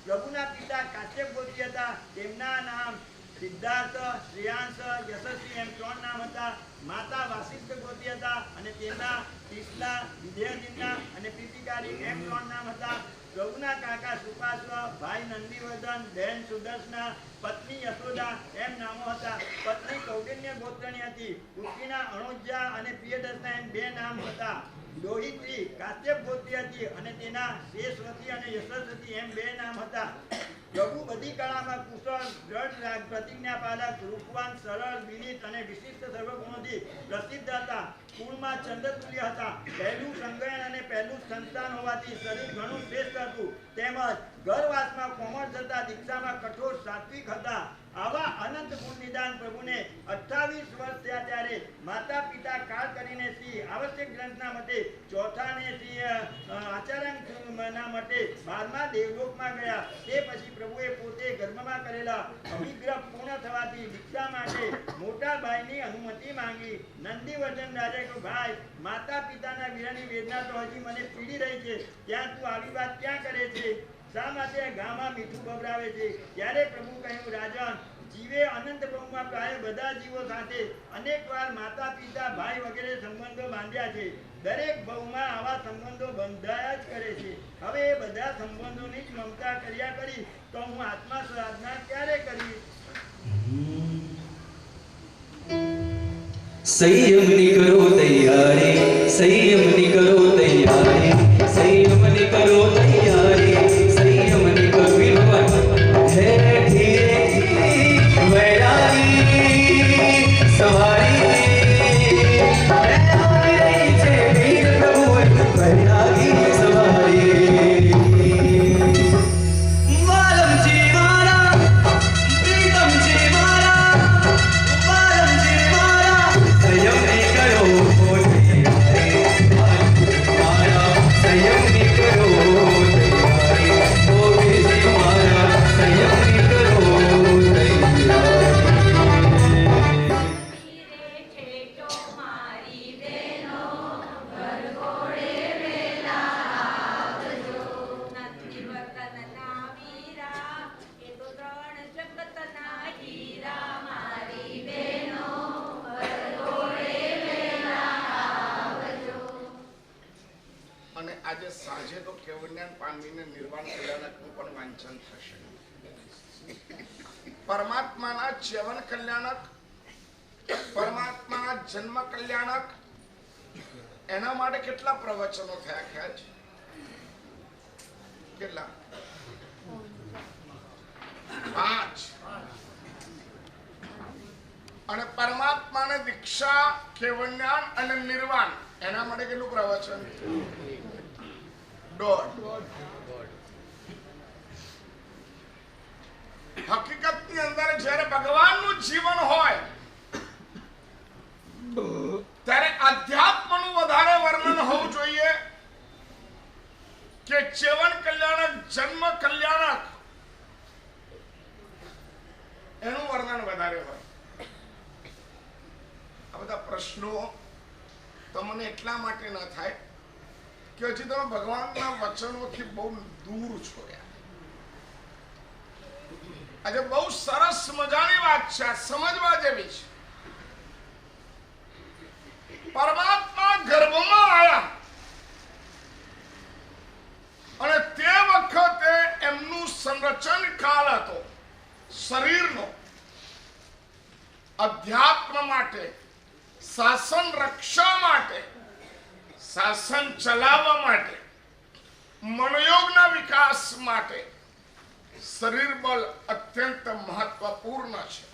પ્રભુના પિતા કાશ્યપ ગોત્રી હતા. તેમના નામ સિદ્ધાર્થ, શ્રેયાંશ, યશસ્વી એમ 3 નામ હતા. માતા વાસિષ્ઠ ગોત્રી હતા અને તેમના તિસ્લા, વિધેયજીના અને પ્રીતિકારી એમ 3 નામ હતા. પ્રભુના કાકા સુપાશ્વ, ભાઈ નંદીવર્ધન, બહેન સુદર્શના, પત્ની યશોદા એમ નામો હતા. પત્ની કૌંડિન્ય ગોત્રની હતી. પુત્રીના અણોજ્જા અને પ્રિયદર્શના એમ 2 નામ હતા. દોહિત્રી કાશ્યપ ગોત્રી હતી અને તેના શેષવતી અને યશસ્વતી એમ 2 નામ હતા. પ્રભુ બધી કળામાં કુશળ, દ્રઢ પ્રતિજ્ઞાપાલક, રૂપવાન, સરળ, વિનીત અને વિશિષ્ટ સર્વગુણોથી પ્રસિદ્ધ હતા. કુળમાં ચંદ્રતુલ્ય હતા. પહેલું સંગયન અને પહેલું સંતાન હોવાથી શરીર ઘણું શ્રેષ્ઠ હતું. તેમજ ગર્ભવાસમાં કોમળ થતા દીક્ષામાં કઠોર સાત્વિક હતા. આવા અનંત ગુણ નિદાન પ્રભુને 28 વર્ષ થયા ત્યારે માતા પિતા કાળ કરીને શ્રી આવશ્યક ગ્રંથના મતે ચોથા ને શ્રી આચાર્યના મતે 12મા દેવલોકમાં ગયા. તે પછી પ્રભુએ પોતે ગર્ભમાં કરેલા અભિગ્રહ પૂર્ણ થવાથી દીક્ષા માટે મોટા ભાઈની અનુમતિ માંગી. નંદીવર્ધન રાજાએ કહ્યું ભાઈ માતા પિતાના વિરહની વેદના તો હજી મને પીડી રહી છે. ત્યાં તું આવી વાત ક્યાં કરે છે? શા માટે ગામમાં મીઠું ભભરાવે છે? ત્યારે પ્રભુ કહ્યું રાજન જીવે અનંત બ્રહ્મમાં પ્રાય બધા જીવો સાથે અનેક વાર માતા પિતા ભાઈ વગેરે સંબંધો બાંધ્યા છે. દરેક ભવમાં આવા સંબંધો બંધાયા જ કરે છે. હવે એ બધા સંબંધોની જ મમતા કર્યા કરી તો હું આત્મા સાધના ક્યારે કરીશ? સંયમની કરો તૈયારી, સંયમની કરો તૈયારી, સંયમની કરો તૈયારી, સંયમની કરો વિનવત હે ધીરે વૈરાગી સવારી છે વીર પ્રભુ વૈરાગી સવારી. વાલમજી મારા, પ્રીતમજી મારા, વાલમજી મારા, સંયમની કરો તૈયારી, મારા સંયમની કરો તૈયારી, ગોવિંદજી મારા સંયમની કરો અને આજે સાંજે તો કેવલ્યાન પામીને નિર્વાણ કલ્યાણકનું પણ વાંચન થશે. પરમાત્માના જીવન કલ્યાણક, પરમાત્માના જન્મ કલ્યાણક, એના માટે કેટલા પ્રવચનો થયા ખ્યાલ છે? કેટલા? અને પરમાત્માને દીક્ષા, કેવલ્યાન અને નિર્વાણ એના માટે કેટલું પ્રવચન? 1.5. હકીકતની અંદર જ્યારે ભગવાનનું જીવન હોય ત્યારે આધ્યાત્મનું વધારે વર્ણન હોવું જોઈએ કે જીવન કલ્યાણક, જન્મ કલ્યાણક એનું વર્ણન વધારે હોય. આ બધા પ્રશ્નો તમને એટલા માટે ન થાય કે હજી તમે ભગવાનના વચનોથી બહુ દૂર છો. આજે બહુ સરસ મજાની વાત છે, સમજવા જેવી છે. પરમાત્મા ગર્ભમાં આવ્યા અને તે વખતે એમનું સંરચન કાળ હતો શરીરનો, અધ્યાત્મ માટે, શાસન રક્ષા માટે, શાસન ચલાવવા માટે, મનોયોગના વિકાસ માટે શરીર બળ અત્યંત મહત્વપૂર્ણ છે.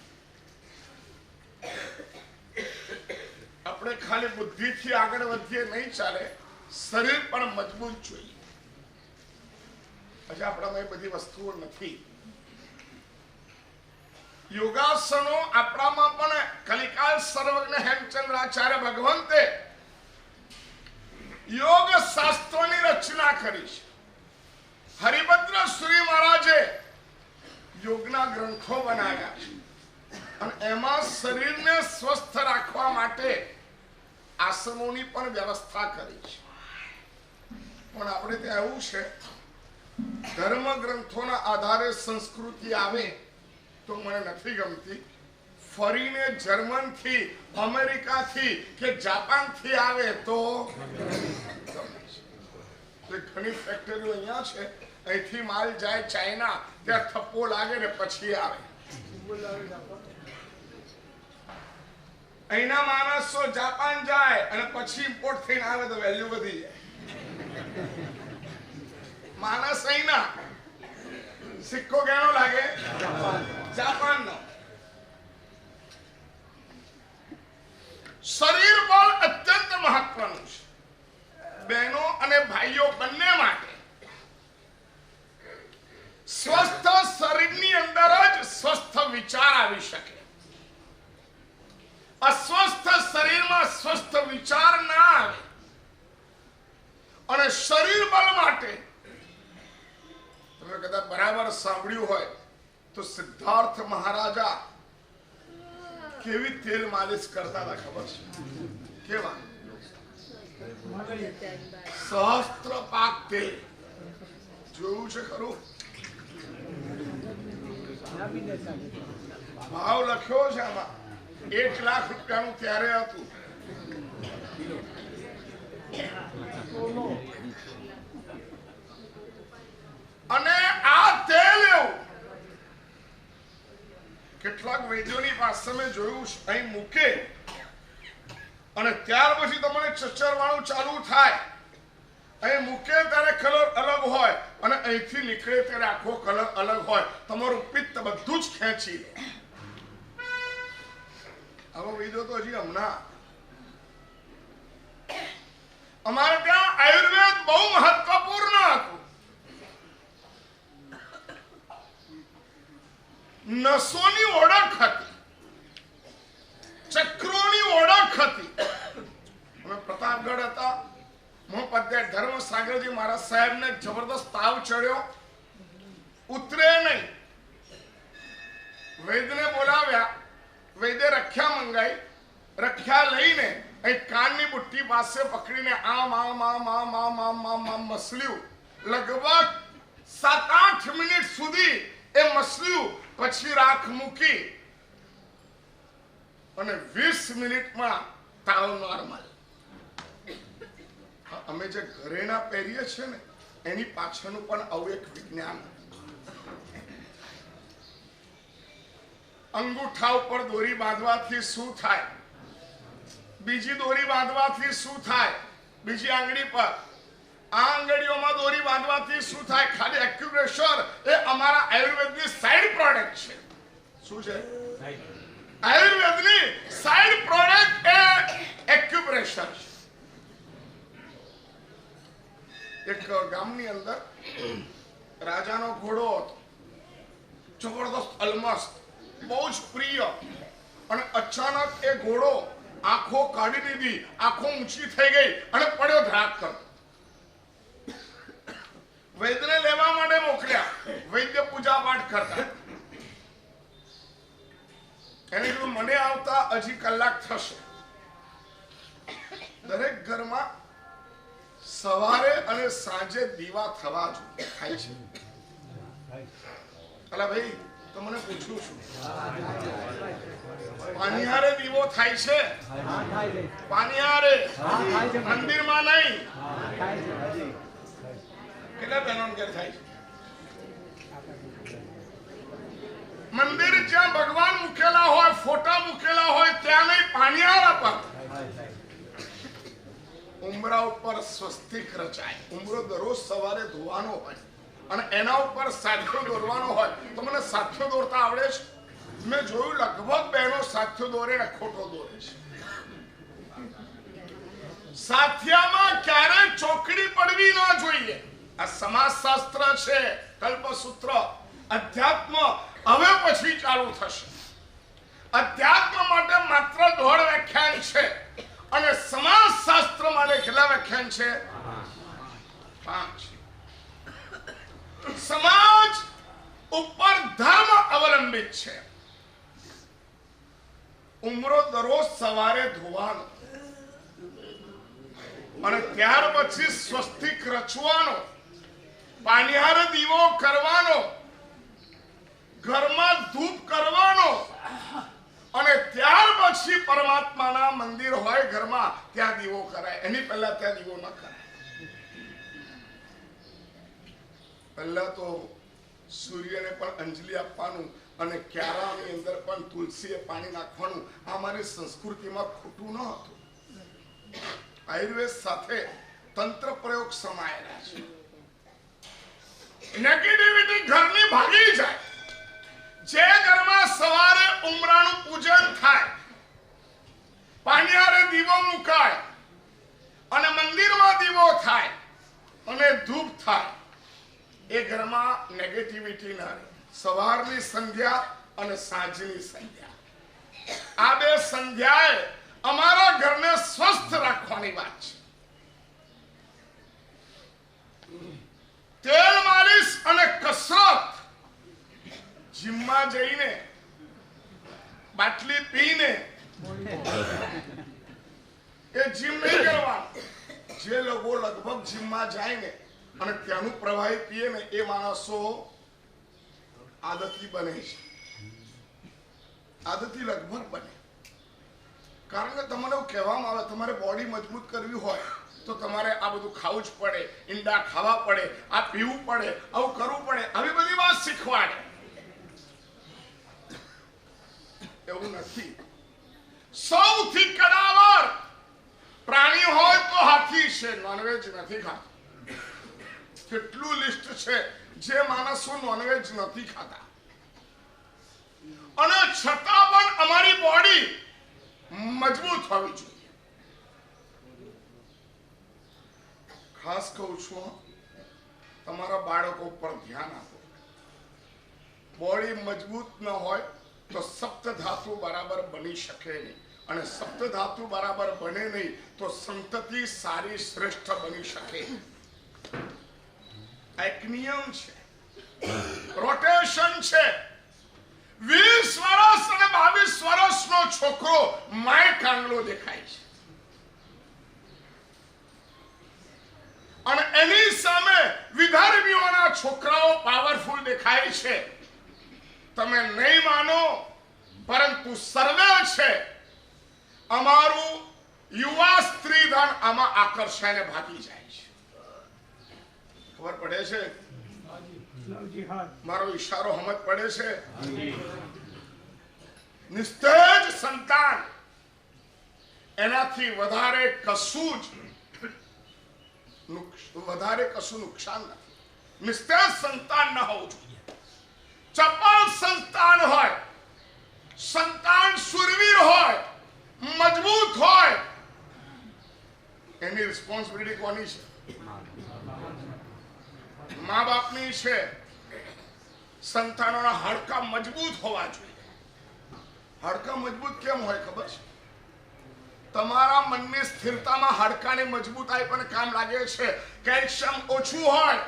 આપણે ખાલી બુદ્ધિથી આગળ વધીએ નહીં ચાલે, શરીર પણ મજબૂત જોઈએ. હજી આપણામાં એ બધી વસ્તુઓ નથી. યોગાસનો આપણામાં પણ કલિકાલ સર્વજ્ઞ હેમચંદ્રાચાર્ય ભગવંતે યોગ શાસ્ત્રોની રચના કરી છે. હરિભદ્ર શ્રી મહારાજે યોગના ગ્રંથો બનાવ્યા છે અને એમાં શરીરને સ્વસ્થ રાખવા માટે આસનોની પણ વ્યવસ્થા કરી છે. પણ આપણે ત્યાં એવું છે, ધર્મ ગ્રંથોના આધારે સંસ્કૃતિ આવે તો મને નથી ગમતી. ફરીને જર્મનથી, અમેરિકાથી કે જાપાનથી આવે તો ઘણી ફેક્ટરીઓ અહીંયા છે, અહીંથી માલ જાય ચાઇના, ત્યાં થપ્પો લાગે ને પછી આવે. અહીંના માણસો જાપાન જાય અને પછી ઇમ્પોર્ટ થઈને આવે તો વેલ્યુ વધી જાય. માણસ અહીંના, સિક્કો કેનો લાગે? જાપાનનો. શરીર બળ અત્યંત મહત્વનું છે બહેનો અને ભાઈઓ બંને માટે. સ્વસ્થ શરીરની અંદર જ સ્વસ્થ વિચાર આવી શકે. અસ્વસ્થ શરીરમાં સ્વસ્થ વિચાર ના આવે. અને શરીર બળ માટે તમે કદાચ બરાબર સાંભળ્યું હોય તો સિદ્ધાર્થ મહારાજા કેવી તેલ માલિશ કરતા હતા ખબર છે? કેવા? સહસ્ત્ર પાક તેલ. જોયું છે ખરું? ભાવ લખ્યો છે આમાં, 1 લાખ રૂપિયાનું ત્યારે હતું. અને આ તેલ એવું કેટલાક વૈદ્યોની પાસે મેં જોયું અહીં મૂકે અને ત્યાર પછી તમને ચચરવાનું ચાલુ થાય. અહીં મૂકે ત્યારે કલર અલગ હોય અને અહીંથી નીકળે ત્યારે આખો કલર અલગ હોય. તમારું પિત્ત બધું જ ખેંચી લે. આવો વૈદ્યો તો હજી હમણાં. અમારે ત્યાં આયુર્વેદ બહુ મહત્વપૂર્ણ હતું. નસોની ઓળખ હતી, ચક્રોની ઓળખ હતી. અમે પ્રતાપગઢ હતા, મોહપદ્યા ધર્મસાગરજી મહારાજ સાહેબને જબરદસ્ત તાવ ચડ્યો, ઉતરે નહીં. વૈદ્યને બોલાવ્યા, વૈદ્ય રખ્યા મંગાઈ. રખ્યા લઈને અહીં કાનની બુટ્ટી પાસે પકડીને આમ આમ આમ આમ આમ આમ આમ આમ મસલ્યું. લગભગ 7-8 મિનિટ સુધી એ મસલ્યું. પછી રાખ મૂકી અને 20 મિનિટમાં તાવ નોર્મલ. અમે જે ઘરેણા પહેરીએ છીએ ને એની પાછળનું પણ આવું એક વિજ્ઞાન. અંગૂઠા ઉપર દોરી બાંધવાથી શું થાય? બીજી દોરી બાંધવાથી શું થાય? બીજી આંગળી પર. આ આંગળીઓમાં દોરી બાંધવાથી શું થાય? ખાલી એક્યુપ્રેશર એ અમારા આયુર્વેદની સાઇડ પ્રોડક્ટ છે. શું છે? આયુર્વેદની સાઇડ પ્રોડક્ટ એ એક્યુપ્રેશર છે. એક ગામની અંદર રાજાનો ઘોડો હતો, જબરદસ્ત અલમસ્ત, બહુ જ પ્રિય. અને અચાનક એ ઘોડો આંખો કાઢી દીધી, આંખો ઊંચી થઈ ગઈ અને પડ્યો ધરાક કરતો. વૈદ્યને લેવા માટે મોકલ્યા. વૈદ્ય પૂજા પાઠ કરતા. એને કીધું મને આવતા હજી કલાક થશે. દરેક ઘરમાં સવારે અને સાંજે દીવા થવા જોઈએ થાય છે. અલા ભાઈ તમને પૂછું છું, પાનિહારે દીવો થાય છે? પાનિહારે, મંદિરમાં નહીં. કેટલા બહેનો ઘેર થાય છે? મંદિર જ્યાં ભગવાન મૂકેલા હોય, ફોટા મૂકેલા હોય ત્યાં નહીં, પાનિહારા પર ઉંબરા ઉપર સ્વસ્તિક રચાય. ઉંબરો દરરોજ સવારે ધોવાનો હોય અને એના ઉપર સાથિયો દોરવાનો હોય. તમને સાથિયો દોરતા આવડે છે? મેં જોયું લગભગ બહેનો સાથિયો દોરે ને ખોટો દોરે છે. સાથિયામાં ક્યારે ચોકડી પડવી ન જોઈએ. આ સમાજશાસ્ત્ર છે, કલ્પસૂત્ર. અધ્યાત્મ હવે પછી ચાલુ થશે. અધ્યાત્મ માટે માત્ર 1.5 વ્યાખ્યાન છે અને સમાજશાસ્ત્ર માટે કેટલા વ્યાખ્યાન છે? 5. સમાજ ઉપર ધર્મ અવલંબિત છે. ઉમરો દરરોજ સવારે ધોવાનો અને ત્યાર પછી સ્વસ્તિક રચવાનો, પાનિહારે દીવો કરવાનો, ઘરમાં ધૂપ કરવાનો અને ત્યાર પછી પરમાત્માના મંદિર હોય ઘરમાં ત્યાં દીવો કરાય. એની પહેલા ત્યાં દીવો ન કરાય. પહેલા તો સૂર્યને પણ અંજલિ આપવાનું અને ક્યારાની અંદર પણ તુલસીએ પાણી નાખવાનું. આ મારી સંસ્કૃતિમાં ખોટું ન હતું. આયુર્વેદ સાથે તંત્ર પ્રયોગ સમાયેલા છે. નેગેટિવિટી ઘરની ભાગી જાય. જે ઘરમાં સવારે ઉમરાનું પૂજન થાય, પાનિહારે દીવો મુકાય અને મંદિરમાં દીવો થાય અને ધૂપ થાય, એ ઘરમાં નેગેટિવિટી ના રહે. સવારની સંધ્યા અને સાંજની સંધ્યા, આ 2 સંધ્યાએ અમારા ઘરને સ્વસ્થ રાખવાની વાત છે. તેલ માલિશ અને કસરત, જીમમાં જઈને બાટલી પીને એ જીમ નહીં કરવાનું. જે લોકો લગભગ જીમમાં જાય ને અને ત્યાંનું પ્રવાહી પીએ ને એ માણસો આદતી બને છે. આદતી લગભગ બને. કારણ કે તમને એવું કહેવામાં આવે તમારે બોડી મજબૂત કરવી હોય તો તમારે આ બધું ખાવું જ પડે, ઈંડા ખાવા પડે, આ પીવું પડે, આવું કરવું પડે, આવી બધી વાત શીખવાડે. એવું નથી. સૌથી કડાવર પ્રાણી હોય તો હાથી છે. નોનવેજ નથી ખાતા. કેટલું લિસ્ટ છે જે માણસો નોનવેજ નથી ખાતા અને છતાં પણ અમારી બોડી મજબૂત હોવી જોઈએ. ખાસ કહું છું, તમારા બાળકો પર ધ્યાન આપો. બોડી મજબૂત ન હોય તો સપ્ત ધાતુ બરાબર બની શકે નહીં અને સપ્ત ધાતુ બરાબર બને નહીં તો સંતતિ સારી શ્રેષ્ઠ બની શકે. એક નિયમ છે, રોટેશન છે. 20 વર્ષ અને 22 વર્ષનો છોકરો માય કાંગલો દેખાય છે અને એની સામે વિધર્મીઓના છોકરાઓ પાવરફુલ દેખાય છે. તમે નહીં માનો, પરંતુ સર્વે છે. અમારું યુવા સ્ત્રી ધન આમાં આકર્ષાઈને ભાગી જાય છે. ખબર પડે છે? મારો ઈશારો સમજ પડે છે? નિસ્તેજ સંતાન, એનાથી વધારે કશું નુકસાન નથી. નિસ્તેજ સંતાન ન હોવું જોઈએ. ચપળ સંતાન હોય, સંતાન કોની છે? મા બાપની છે. સંતાનોના હાડકા મજબૂત હોવા જોઈએ. હાડકા મજબૂત કેમ હોય ખબર છે? તમારા મનની સ્થિરતામાં હાડકાની મજબૂતાઈ પણ કામ લાગે છે. કેલ્શિયમ ઓછું હોય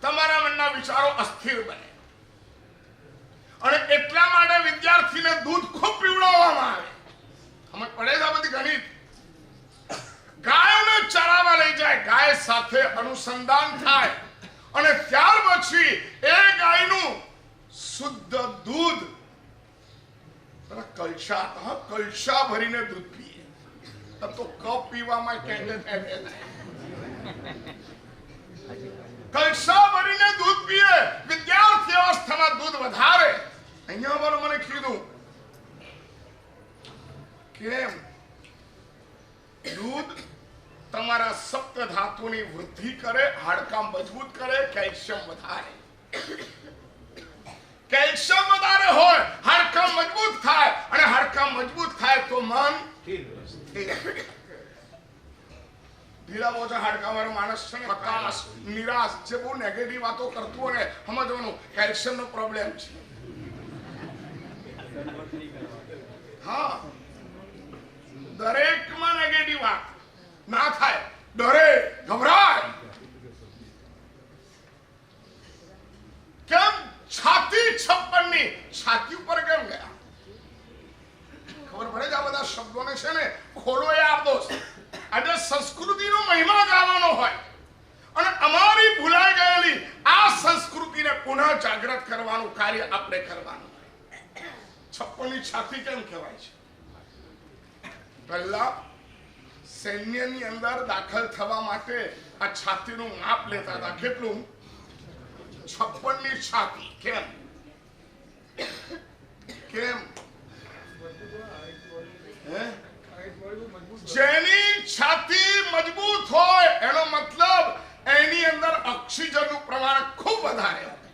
તમારા મનના વિચારો અસ્થિર બને. અને એટલા માટે વિદ્યાર્થીને દૂધ ખૂબ પીવડાવવામાં આવે. સમજ પડે છે આ બધી ગણિત? ગાયોને ચરાવવા લઈ જાય, ગાય સાથે અનુસંધાન થાય અને ત્યાર પછી એ ગાયનું શુદ્ધ દૂધ કલશા ભરીને દૂધ પીએ. તો કપ પીવામાં કલશા ભરીને દૂધ પીએ. વિદ્યાર્થી અવસ્થામાં દૂધ વધારે. અહીંયા મને કીધું કેમ? દૂધ તમારા સપ્ત ધાતુની વૃદ્ધિ કરે, હાડકા મજબૂત કરે, કેલ્શિયમ વધારે. કેલ્શિયમ વધારે હોય, હાડકા મજબૂત થાય, અને હાડકા મજબૂત થાય તો મન ઢીલા બોચા હાડકા વાળો માણસ છે ને, હતાશ, નિરાશ, જે બહુ નેગેટિવ વાતો કરતું હોય ને, સમજવાનું કેલ્શિયમ નો પ્રોબ્લેમ છે. હા, દરેકમાં નેગેટિવ વાત ના થાય, ડરે, ગભરાય. કેમ? છાતી 56 ની છાતી ઉપર કેમ ગયા? ખબર પડે છે? આ બધા શબ્દોને છે ને ખોલો યાર દોસ્ત. આજે સંસ્કૃતિનો મહિમા ગાવાનો હોય અને અમારી ભૂલાઈ ગયેલી આ સંસ્કૃતિને પુનઃ જાગૃત કરવાનું કાર્ય આપણે કરવાનું. 56 ની છાતી કેમ કહેવાય છે? પહેલા સૈન્યની અંદર દાખલ થવા માટે આ છાતીનું માપ લેતા હતા. કેટલું? 56 ની છાતી. કેમ? કેમ? જેની છાતી મજબૂત હોય એનો મતલબ એની અંદર ઓક્સિજનનું પ્રમાણ ખૂબ વધારે હોય.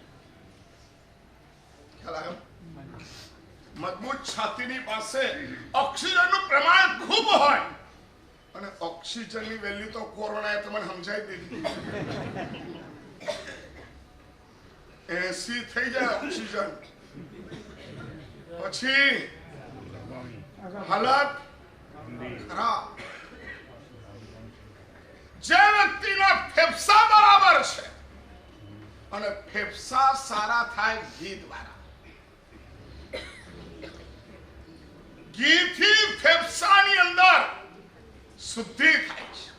ખ્યાલ આવ્યો? મજબૂત છાતીની પાસે ઓક્સિજનનું પ્રમાણ ખૂબ હોય. અને ઓક્સિજનની વેલ્યુ તો કોરોનાએ તમને સમજાવી દીધી. 80 થઈ જાય ઓક્સિજન પછી હાલત ખરાબ. જે વ્યક્તિના ફેફસા બરાબર છે અને ફેફસા સારા થાય ઘી દ્વારા. ઘીથી ફેફસાની અંદર શુદ્ધિ થાય છે.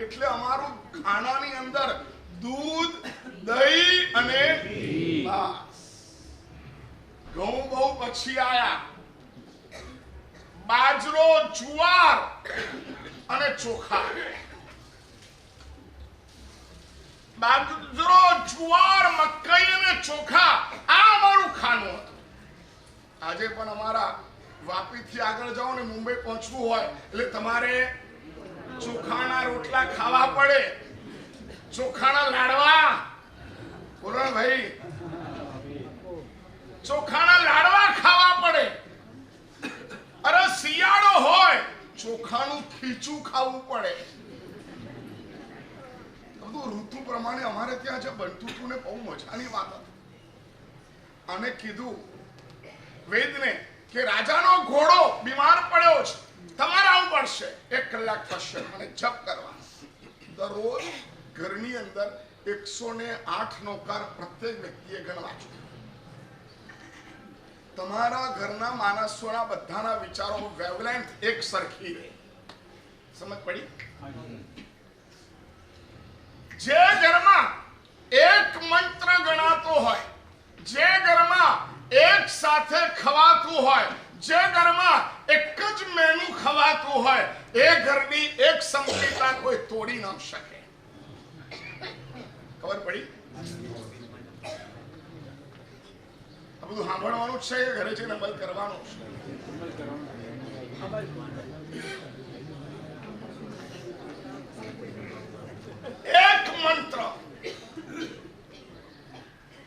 એટલે અમારું ખાનાની અંદર દૂધ, દહીં અને ઘઉં બહુ પછી આયા. બાજરો, જુવાર અને ચોખા. બાજરો, જુવાર, મકાઈ અને ચોખા આ અમારું ખાનું હતું. આજે પણ અમારા વાપીથી આગળ જાઓ ને મુંબઈ પહોંચવું હોય એટલે તમારે ચોખાના રોટલા ખાવા પડે, ચોખાના લાડવા. બોલો ભાઈ, ચોખાના લાડવા ખાવા પડે. અરે શિયાળો હોય ચોખાનું ખીચું ખાવું પડે. બધું ઋતુ પ્રમાણે અમારે ત્યાં જે બનતું હતું ને બહુ મજાની વાત હતી. અને કીધું વેદને કે રાજાનો ઘોડો બીમાર પડ્યો છે, તમારે આવવું પડશે. 1 કલાક થશે અને જપ કરવા. દરરોજ ઘરની અંદર 108 નોકાર પ્રત્યેક વ્યક્તિએ ગણવા છે. તમારા ઘરના માણસોના બધાના વિચારો વેવલેન્થ એક સરખી રહે. સમજ પડી? જે ઘરમાં એક મંત્ર ગણાતો હોય, જે ઘરમાં એક સાથે ખવાતું હોય, જે ઘરમાં એક જ મેનુ ખવાતું હોય, એ ઘરની એક સંહિતા કોઈ તોડી ન શકે. ખબર પડી? આ બધું સાંભળવાનું છે કે ઘરે જઈને અમલ કરવાનું છે? એક મંત્ર,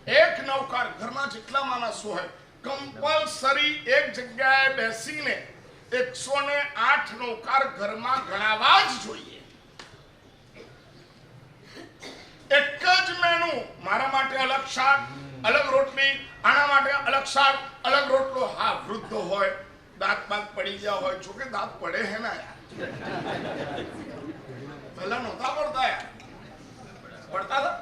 એક નવકાર. ઘરમાં જેટલા માણસો હોય કમ્પલસરી એક જગ્યાએ બેસીને 108 નવકાર ઘરમાં ગણાવા જ જોઈએ. એક જ મેનુ, મારા માટે અલગ શાક, અલગ રોટલી, આના માટે અલગ શાક, અલગ રોટલો. હા, વૃદ્ધ હોય, દાંત પડી ગયા હોય, જોકે દાંત પડે હે ના યાર, પહેલા નહોતા પડતા યાર, પડતા હતા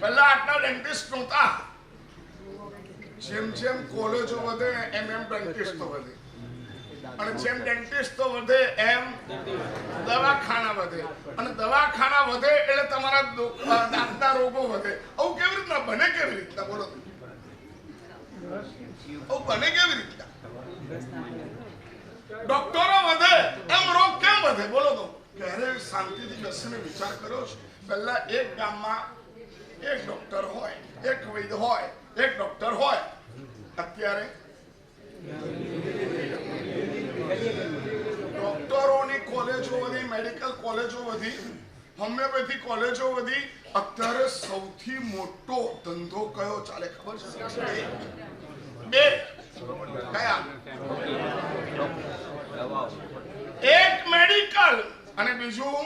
પહેલા આટલા ડેન્ટિસ્ટ નહોતા. જેમ જેમ કોલેજો વધે એમ એમ ડેન્ટિસ્ટો વધે, અને જેમ ડેન્ટિસ્ટો વધે એમ દવાખાના વધે, અને દવાખાના વધે એટલે તમારા દાંતના રોગો વધે. આવું કેવી રીતના બને? કેવી રીતના બોલો? આવું બને કેવી રીતના? ડોક્ટરો વધે એમ રોગ કેમ વધે બોલો? તો ક્યારે શાંતિથી બેસીને વિચાર કર્યો છે? પહેલા એક ગામમાં એક ડોક્ટર હોય, એક વૈદ્ય હોય, એક ડોક્ટર હોય. અત્યારે ડોક્ટરોની કોલેજો વધી, મેડિકલ કોલેજો વધી, હોમિયોપેથી કોલેજો વધી. અત્યારે સૌથી મોટો ધંધો કયો ચાલે ખબર છે? બે. કયા? એક મેડિકલ અને બીજું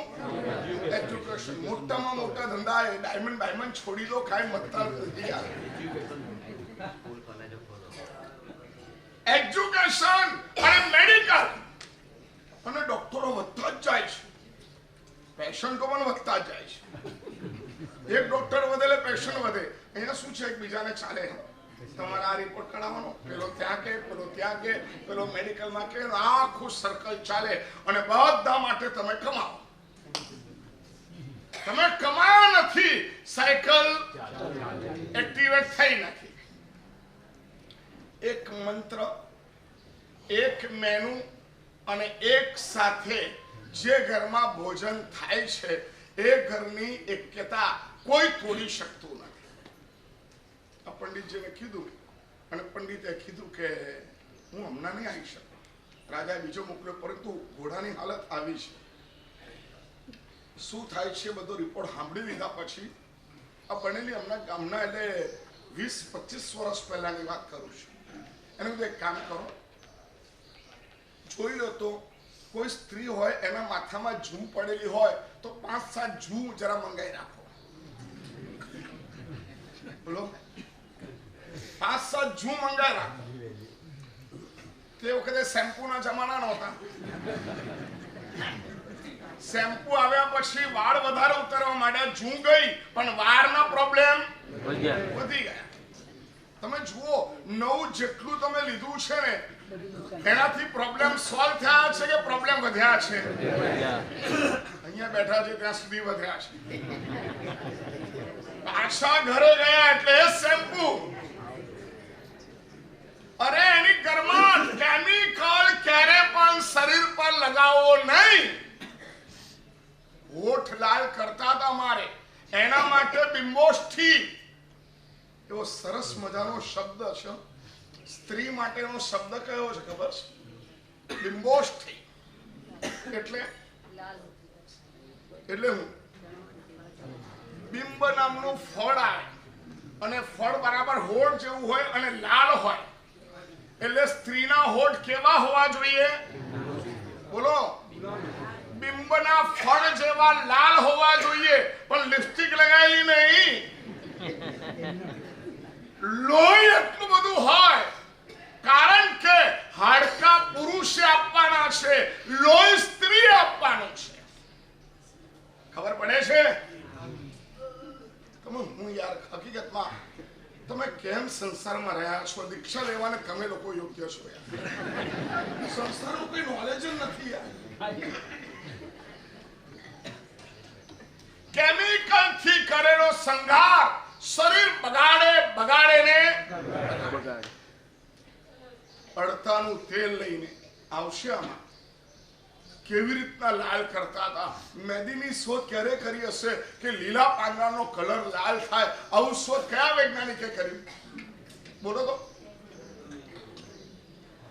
એજ્યુકેશન. મોટામાં મોટા ધંધા એ ડાયમંડ છોડી દો, કાંઈ મતલબ નથી. એજ્યુકેશન અને મેડિકલ અને ડોક્ટરો વધતા જ જાય છે, પેશન્ટો પણ વધતા જ જાય છે. એક ડોક્ટર વધે એટલે પેશન્ટ વધે. અહીંયા શું છે? એકબીજાને ચાલે. તમારે આ રિપોર્ટ કઢાવવાનો, પેલો ત્યાં કે, પેલો ત્યાં કે, પેલો મેડિકલમાં કે, આખું સર્કલ ચાલે. અને બધા માટે તમે કમાઓ. તમે કમાયા નથી, સાયકલ એક્ટિવેટ થઈ નથી. એક મંત્ર, એક મેનુ અને એક સાથે જે ઘરમાં ભોજન થાય છે એ ઘરની એક્યતા કોઈ તોડી શકતું નથી. આ પંડિતજીને કીધું, અને પંડિતે કીધું કે હું હમણાં નહીં આવી શકું. રાજાએ બીજો મોકલ્યો, પરંતુ ઘોડાની હાલત આવી છે. શું થાય છે બધો રિપોર્ટ સાંભળી લીધા પછી આ બનેલી હમણાં ગામના, એટલે 20-25 વર્ષ પહેલાની વાત કરું છું. એને બધું એક કામ કરો, જોઈ લો તો કોઈ સ્ત્રી હોય એના માથામાં જૂ પડેલી હોય તો 5-7 જૂ જરા મંગાઈ રાખો. બોલો, 5-7 જૂ મંગાઈ રાખો. તે વખતે શેમ્પૂના જમાના નહોતા. શેમ્પુ આવ્યા પછી વાળ વધારે ઉતરવા માંડ્યા, જૂ ગઈ પણ વાળના પ્રોબ્લેમ વધી ગયા. તમે જુઓ, નવું જેટલું તમે લીધું છે ને એનાથી પ્રોબ્લેમ સોલ્વ થયા છે કે પ્રોબ્લેમ વધ્યા છે? અહીંયા બેઠા છે ત્યાં સુધી વધ્યા છે. પાછા ઘરે ગયા એટલે શેમ્પુ. અરે એની ઘરમાં કેમિકલ ક્યારે પણ શરીર પર લગાવવો નહીં. હોઠ લાલ કરતા હતા મારે, એના માટે બિંબોષ્ઠી એવો સરસ મજાનો શબ્દ છે. સ્ત્રી માટેનો શબ્દ કયો છે ખબર છે? બિંબોષ્ઠી. એટલે હું બિંબ નામનું ફળ આવે, અને ફળ બરાબર હોઠ જેવું હોય અને લાલ હોય. એટલે સ્ત્રીના હોઠ કેવા હોવા જોઈએ? બોલો, બિંબના ફળ જેવા લાલ હોવા જોઈએ, પણ લિપસ્ટિક લગાવેલી નહીં. લોહી એટલું બધું હોય, કારણ કે હાડકા પુરુષે આપવાના છે, લોહી સ્ત્રી આપવાનું છે. ખબર પડે છે? તમે હું યાર હકીકતમાં તમે કેમ સંસારમાં રહ્યા છો? દીક્ષા લેવાને તમે લોકો યોગ્ય છો યાર. સંસારનું કોઈ નોલેજ જ નથી યાર. કેમિકલ થી કરેલો સંઘાર શરીર બગાડે ને અડતાનું તેલ લઈને આવશે. આમાં કેવી રીતના લાલ કરતા હતા. મેદીની શોધ ક્યારે કરી હશે કે લીલા પાંદડાનો કલર લાલ થાય? આવું શોધ કયા વૈજ્ઞાનિકે કર્યું? બોલો તો.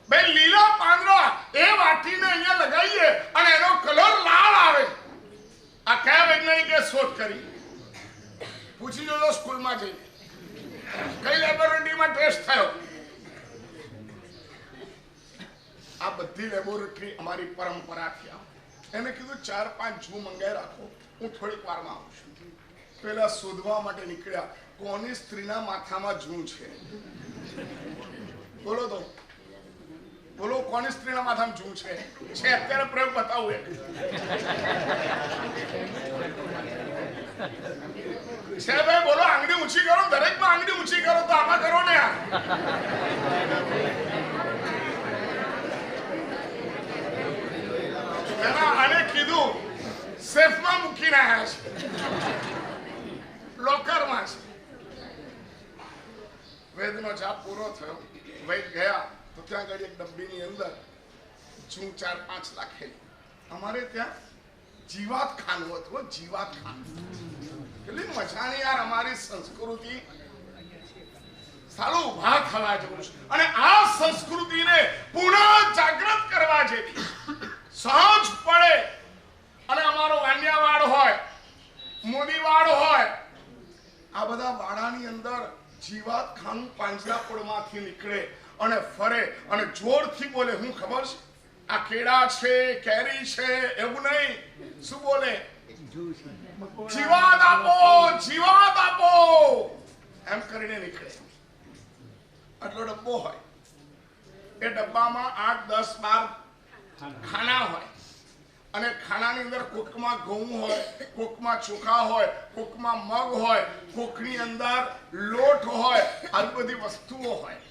ભાઈ, લીલા પાંદડા એ વાટીને અહીંયા લગાવીએ અને એનો કલર લાલ આવે. આ કયા વૈજ્ઞાનિકે શોધ કરી? પૂછી જોજો સ્કૂલમાં જઈને, કઈ લેબોરેટરીમાં ટેસ્ટ થયો. આ બધી લેબોરેટરી અમારી પરંપરાથી આવે. એને કીધું 4-5 જૂ મંગાઈ રાખો, હું થોડીક વારમાં આવું છું. પેલા શોધવા માટે નીકળ્યા કોની સ્ત્રીના માથામાં જૂં છે. બોલો તો બોલો, કોની સ્ત્રીના માથામાં જૂં છે? અત્યારે પ્રયોગ બતાવું એક છે ભાઈ. બોલો, આંગળી ઊંચી કરો, દરેકમાં આંગળી ઊંચી કરો. તો આમાં કરો ને યાર. આને કીધું સેફમાં મૂકીને આવ્યા છે, લોકરમાં છે. વેદનો જાપ પૂરો થયો, વૈદ ગયા તો ત્યાં આગળ એક ડબ્બીની અંદર જૂં 4-5 લાખેલી. અમારે ત્યાં જીવાત ખાનું હતું. જીવાત ખાનું કેટલી મજાની યાર અમારી સંસ્કૃતિ. સાલું ઉભા થવા જેવું છે અને આ સંસ્કૃતિને પુનઃ જાગૃત કરવા જેવી. સહજ પડે અને અમારો વાણિયાવાડ હોય, મોદીવાડ હોય, આ બધા વાડાની અંદર જીવાત ખાનું પાંજરાપોળમાંથી નીકળે અને ફરે અને જોરથી બોલે. હું ખબર છે આ કેળા છે, કેરી છે, એવું નહીં. શું બોલે? જીવાત આપો, જીવાત આપો, એમ કરીને નીકળે. આટલો ડબ્બો હોય, એ ડબ્બામાં 8-10-12 ખાના હોય અને ખાનાની અંદર કોકમાં ઘઉં હોય, કોકમાં ચોખા હોય, કોકમાં મગ હોય, કોકની અંદર લોટ હોય, આવી બધી વસ્તુઓ હોય.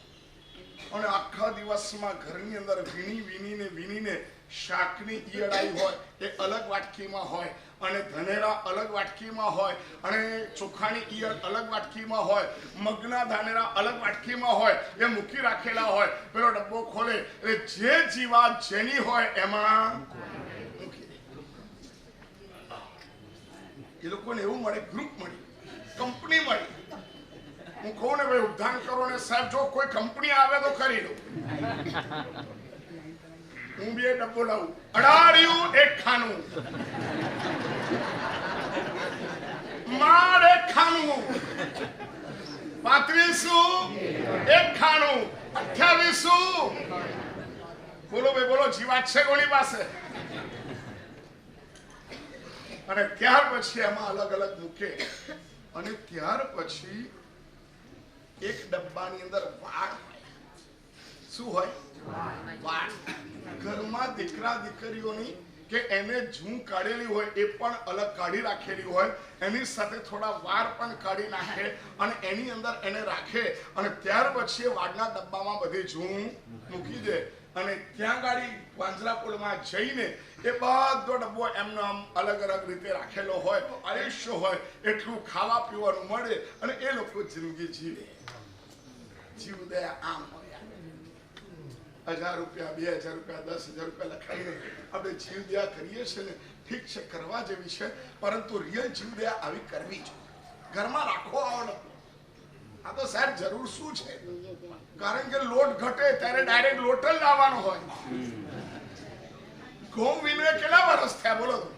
અને આખા દિવસમાં ઘરની અંદર વીણીને શાકની ઈયળાઈ હોય એ અલગ વાટકીમાં હોય અને ધનેરા અલગ વાટકીમાં હોય અને ચોખાની ઈયળ અલગ વાટકીમાં હોય, મગના ધાનેરા અલગ વાટકીમાં હોય, એ મૂકી રાખેલા હોય. પેલો ડબ્બો ખોલે એટલે જે જીવાત જેની હોય એમાં મૂકી દે. એ લોકોને એવું મળે, ગ્રુપ મળી, કંપની મળી. હું કહું ને ભાઈ ઉદ્ધાન કરો ને સાહેબ, જો કોઈ કંપની આવે તો કરી દો. હું બી ડબ્બો લાવું. 18 એક ખાનું, માળ એક ખાનું, 35 એક ખાનું, 28. બોલો ભાઈ બોલો, જીવાત છે કોની પાસે? અને ત્યાર પછી એમાં અલગ અલગ મૂકે અને ત્યાર પછી એક ડબ્બાની અંદર વાળ. શું હોય? વાળ. ઘરમાં દીકરા દીકરીઓની કે એને જૂં કાઢેલી હોય એ પણ અલગ કાઢી રાખેલી હોય, એની સાથે થોડા વાળ પણ કાઢી નાખે અને એની અંદર એને રાખે અને ત્યાર પછી એ વાળના ડબ્બામાં બધી જૂં મૂકી દે અને ત્યાં ગાડી પાંજરાપોળમાં જઈને એ બધો ડબ્બો એમનો આમ અલગ અલગ રીતે રાખેલો હોય. આયુષ્ય હોય એટલું ખાવા પીવાનું મળે અને એ લોકો જિંદગી જીવે. જીવદયા આમ હોય. 1000 રૂપિયા, 2000 રૂપિયા, 10,000 રૂપિયા લખાઈને આપણે જીવદયા કરીએ છીએ ને, ઠીક છે, કરવા જેવી છે, પરંતુ રિયલ જીવદયા આવી કરવી જોઈએ. ઘરમાં રાખો આવડે. આ તો સાહેબ જરૂર શું છે? કારણ કે લોટ ઘટે ત્યારે ડાયરેક્ટ લોટ જ લાવવાનો હોય. ઘઉં વીણવે કેટલા વર્ષ થયા બોલો તો?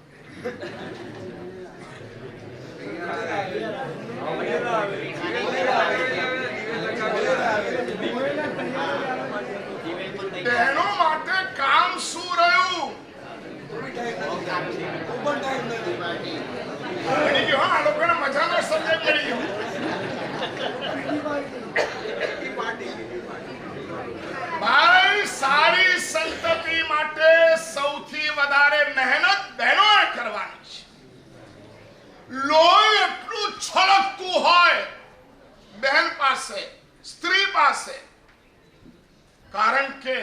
બહેનો માટે કામ શું રહ્યું? આ લોકોને મજાનો સમજ પડી ગયો. ભાઈ, સારી સંતતિ માટે સૌથી વધારે મહેનત બહેનોએ કરવાની છે. લોહી એટલું છલકતું હોય બહેન પાસે, સ્ત્રી પાસે, કારણ કે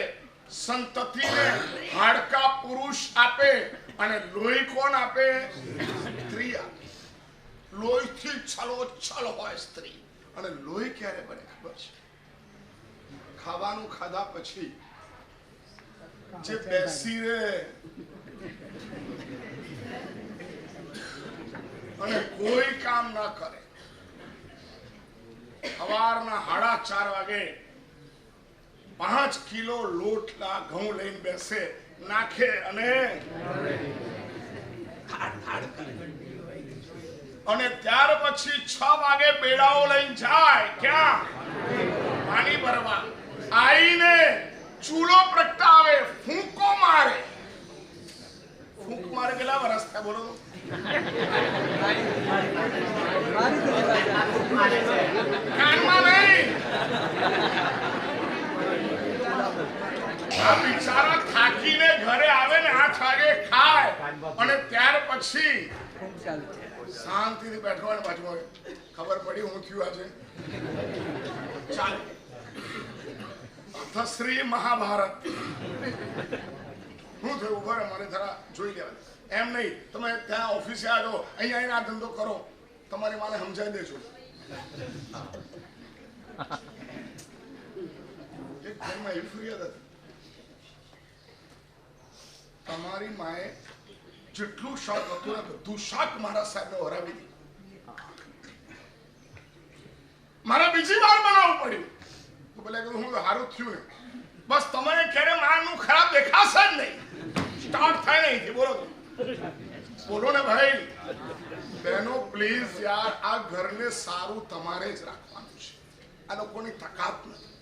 સંતતિને હાડકા પુરુષ આપે અને લોહી કોણ આપે? સ્ત્રી આપે. લોહીથી છલોછલ હોય સ્ત્રી. અને લોહી ક્યારે બને ખબર છે? ખાવાનું ખાધા પછી જે બેસી રહે અને કોઈ કામ ના કરે, સવારના 4:30 વાગે 5 કિલો લોટલા ઘઉં લઈને બેસે, નાખે અને અને ત્યાર પછી 6 વાગે બેડાઓ લઈને જાય. ક્યાં? પાણી ભરવા. આઈને ચૂલો પ્રગટાવે, ફૂંકો મારે. ફૂંક મારે કેટલા વર્ષ થયા બોલો? અને ત્યાર પછી શાંતિથી બેઠવાનું પાછું ખબર પડી હું થયું આજે ચાલે શ્રી મહાભારત શું થયું ઉભા મારે જરા જોઈ લેવા એમ નહીં તમે ત્યાં ઓફિસે આવો અહીંયા આવીને આ ધંધો કરો તમારી માને સમજાવી દેજો એક ઘરમાં એવી ફરિયાદ હતી તમારી માએ જેટલું શાક હતું ને બધું શાક મારા સાહેબને હરાવી દીધું મારે બીજી વાર બનાવવું પડ્યું તો બોલે કે હું સારું થયું ને બસ તમને ક્યારે માનું ખરાબ દેખાશે જ નહીં સ્ટાર્ટ થાય નહીં બોલો બોલો ને ભાઈ બહેનો પ્લીઝ યાર આ ઘરને સારું તમારે જ રાખવાનું છે આ લોકોની તાકાત નથી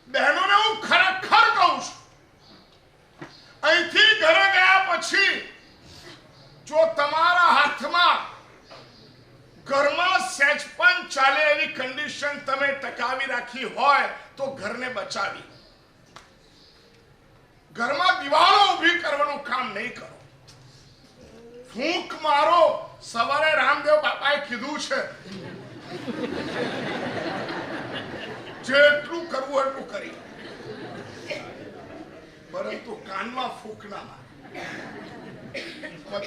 બહેનોને હું ખરેખર કહું છું અહીંથી ઘરે ગયા પછી જો તમારા હાથમાં ઘરમાં સહેજ પણ ચાલે એવી કન્ડિશન તમે ટકાવી રાખી હોય તો ઘરને બચાવી ઘરમાં દિવાળો ઊભી કરવાનું કામ નહીં કરો ફૂંક મારો સવારે રામદેવ બાપાએ કીધું છે જેટલું કરવું એટલું કરી પરંતુ કાનમાં ફૂંક ના મારે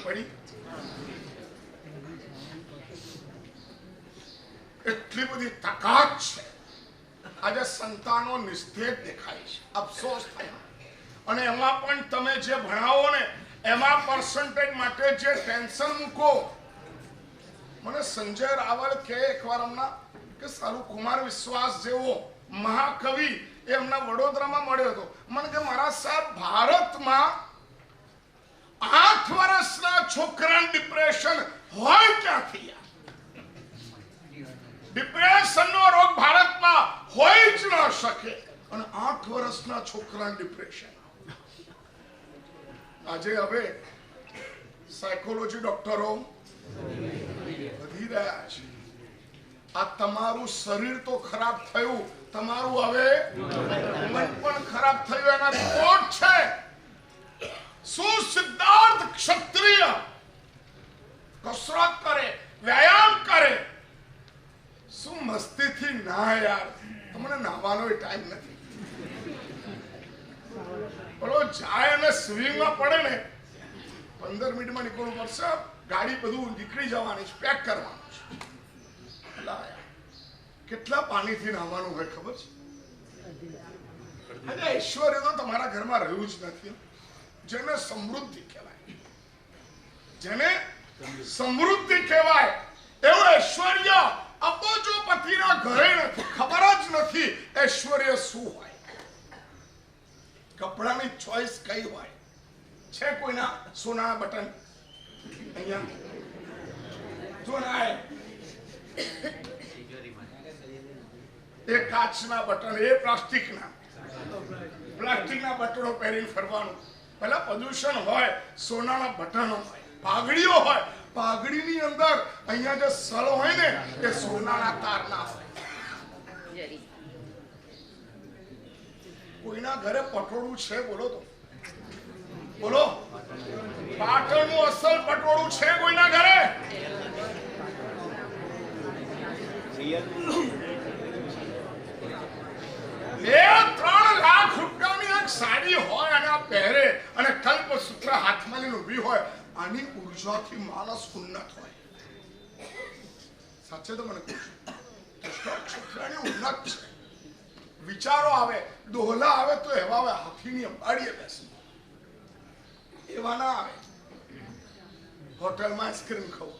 પડી એટલી બધી તાકાત છે આજે સંતાનો નિસ્તેજ દેખાય છે અફસોસ થાય અને એમાં પણ તમે જે ભણાવો ને એમાં પર્સન્ટેજ માટે જે ટેન્શન મૂકો મને સંજય રાવલ કે એકવાર હમણાં કે સારું કુમાર વિશ્વાસ જેવો મહાકવિ એ હમણાં વડોદરામાં મળ્યો હતો મને કે મારા સાહેબ ભારતમાં 8 વર્ષના છોકરાને ડિપ્રેશન હોય ક્યાંથી ડિપ્રેશનનો રોગ ભારતમાં હોય જ ન શકે અને 8 વર્ષના છોકરાને ડિપ્રેશન આજે હવે સાયકોલોજી ડોક્ટરો વધી રહ્યા છે આ તમારું શરીર તો ખરાબ થયું તમારું હવે મન પણ ખરાબ થયું એના રિપોર્ટ છે શું સિદ્ધાર્થ ક્ષત્રિય કસરત કરે વ્યાયામ કરે શું મસ્તીથી ના યાર તમને નાવાનો ટાઈમ નથી બોલો જાય અને સ્વિંગમાં પડે ને 15 મિનિટમાં નીકળવું પડશે ગાડી બધું નીકળી જવાની છે પેક કરવાનું છે કેટલા પાણીથી નાહવાનું હોય ખબર છે ઐશ્વર્ય તો તમારા ઘરમાં રહ્યું જ નથી જેને સમૃદ્ધિ કહેવાય જેને સમૃદ્ધિ કહેવાય એવું ઐશ્વર્ય અબજોપતિના ઘરે નથી ખબર જ નથી ઐશ્વર્ય શું હોય કપડાની ચોઈસ કઈ હોય છે કોઈના સોનાના બટન અહીંયા જો ના એ કાચના બટન એ પ્લાસ્ટિકના બટનો પહેરીને ફરવાનું પેલા પ્રદૂષણ હોય સોનાના બટનો હોય પાઘડીઓ હોય પાઘડીની અંદર અહીંયા જે સળ હોય ને એ સોનાના તારના હોય કોઈના ઘરે પટોળું છે બોલો તો બોલો પાટણનું અસલ પટોળું છે કોઈના ઘરે 2-3 લાખ રૂપિયાની એક સાડી હોય અને આ પહેરે અને કલ્પસૂત્ર હાથમાં લઈને ઊભી હોય આની ઉર્જાથી માણસ ઉન્નત હોય સાચે તો મને કહું છોકરાની ઉન્નત છે વિચારો આવે દોહલા આવે તો એવા આવે હાથીની અંબાડીએ બેસે એવા ના આવે હોટલમાં આઈસ્ક્રીમ ખાવ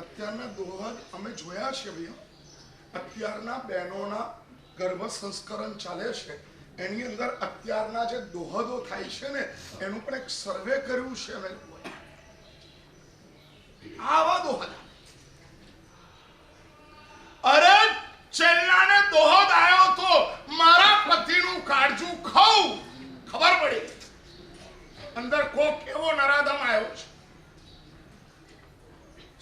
અત્યારના દોહા અમે જોયા છે ભાઈ અત્યારના બહેનોના ગર્ભ સંસ્કરણ ચાલે છે એની અંદર અત્યારના જે દોહદો થાય છે ને એનું પણ એક સર્વે કર્યું છે અમે આવા દોહદા અરે છેલ્લાને દોહદ આવ્યો તો મારા પતિનું કાળજું ખાઉં ખબર પડી અંદર કોક એવો નરાધમ આવ્યો છે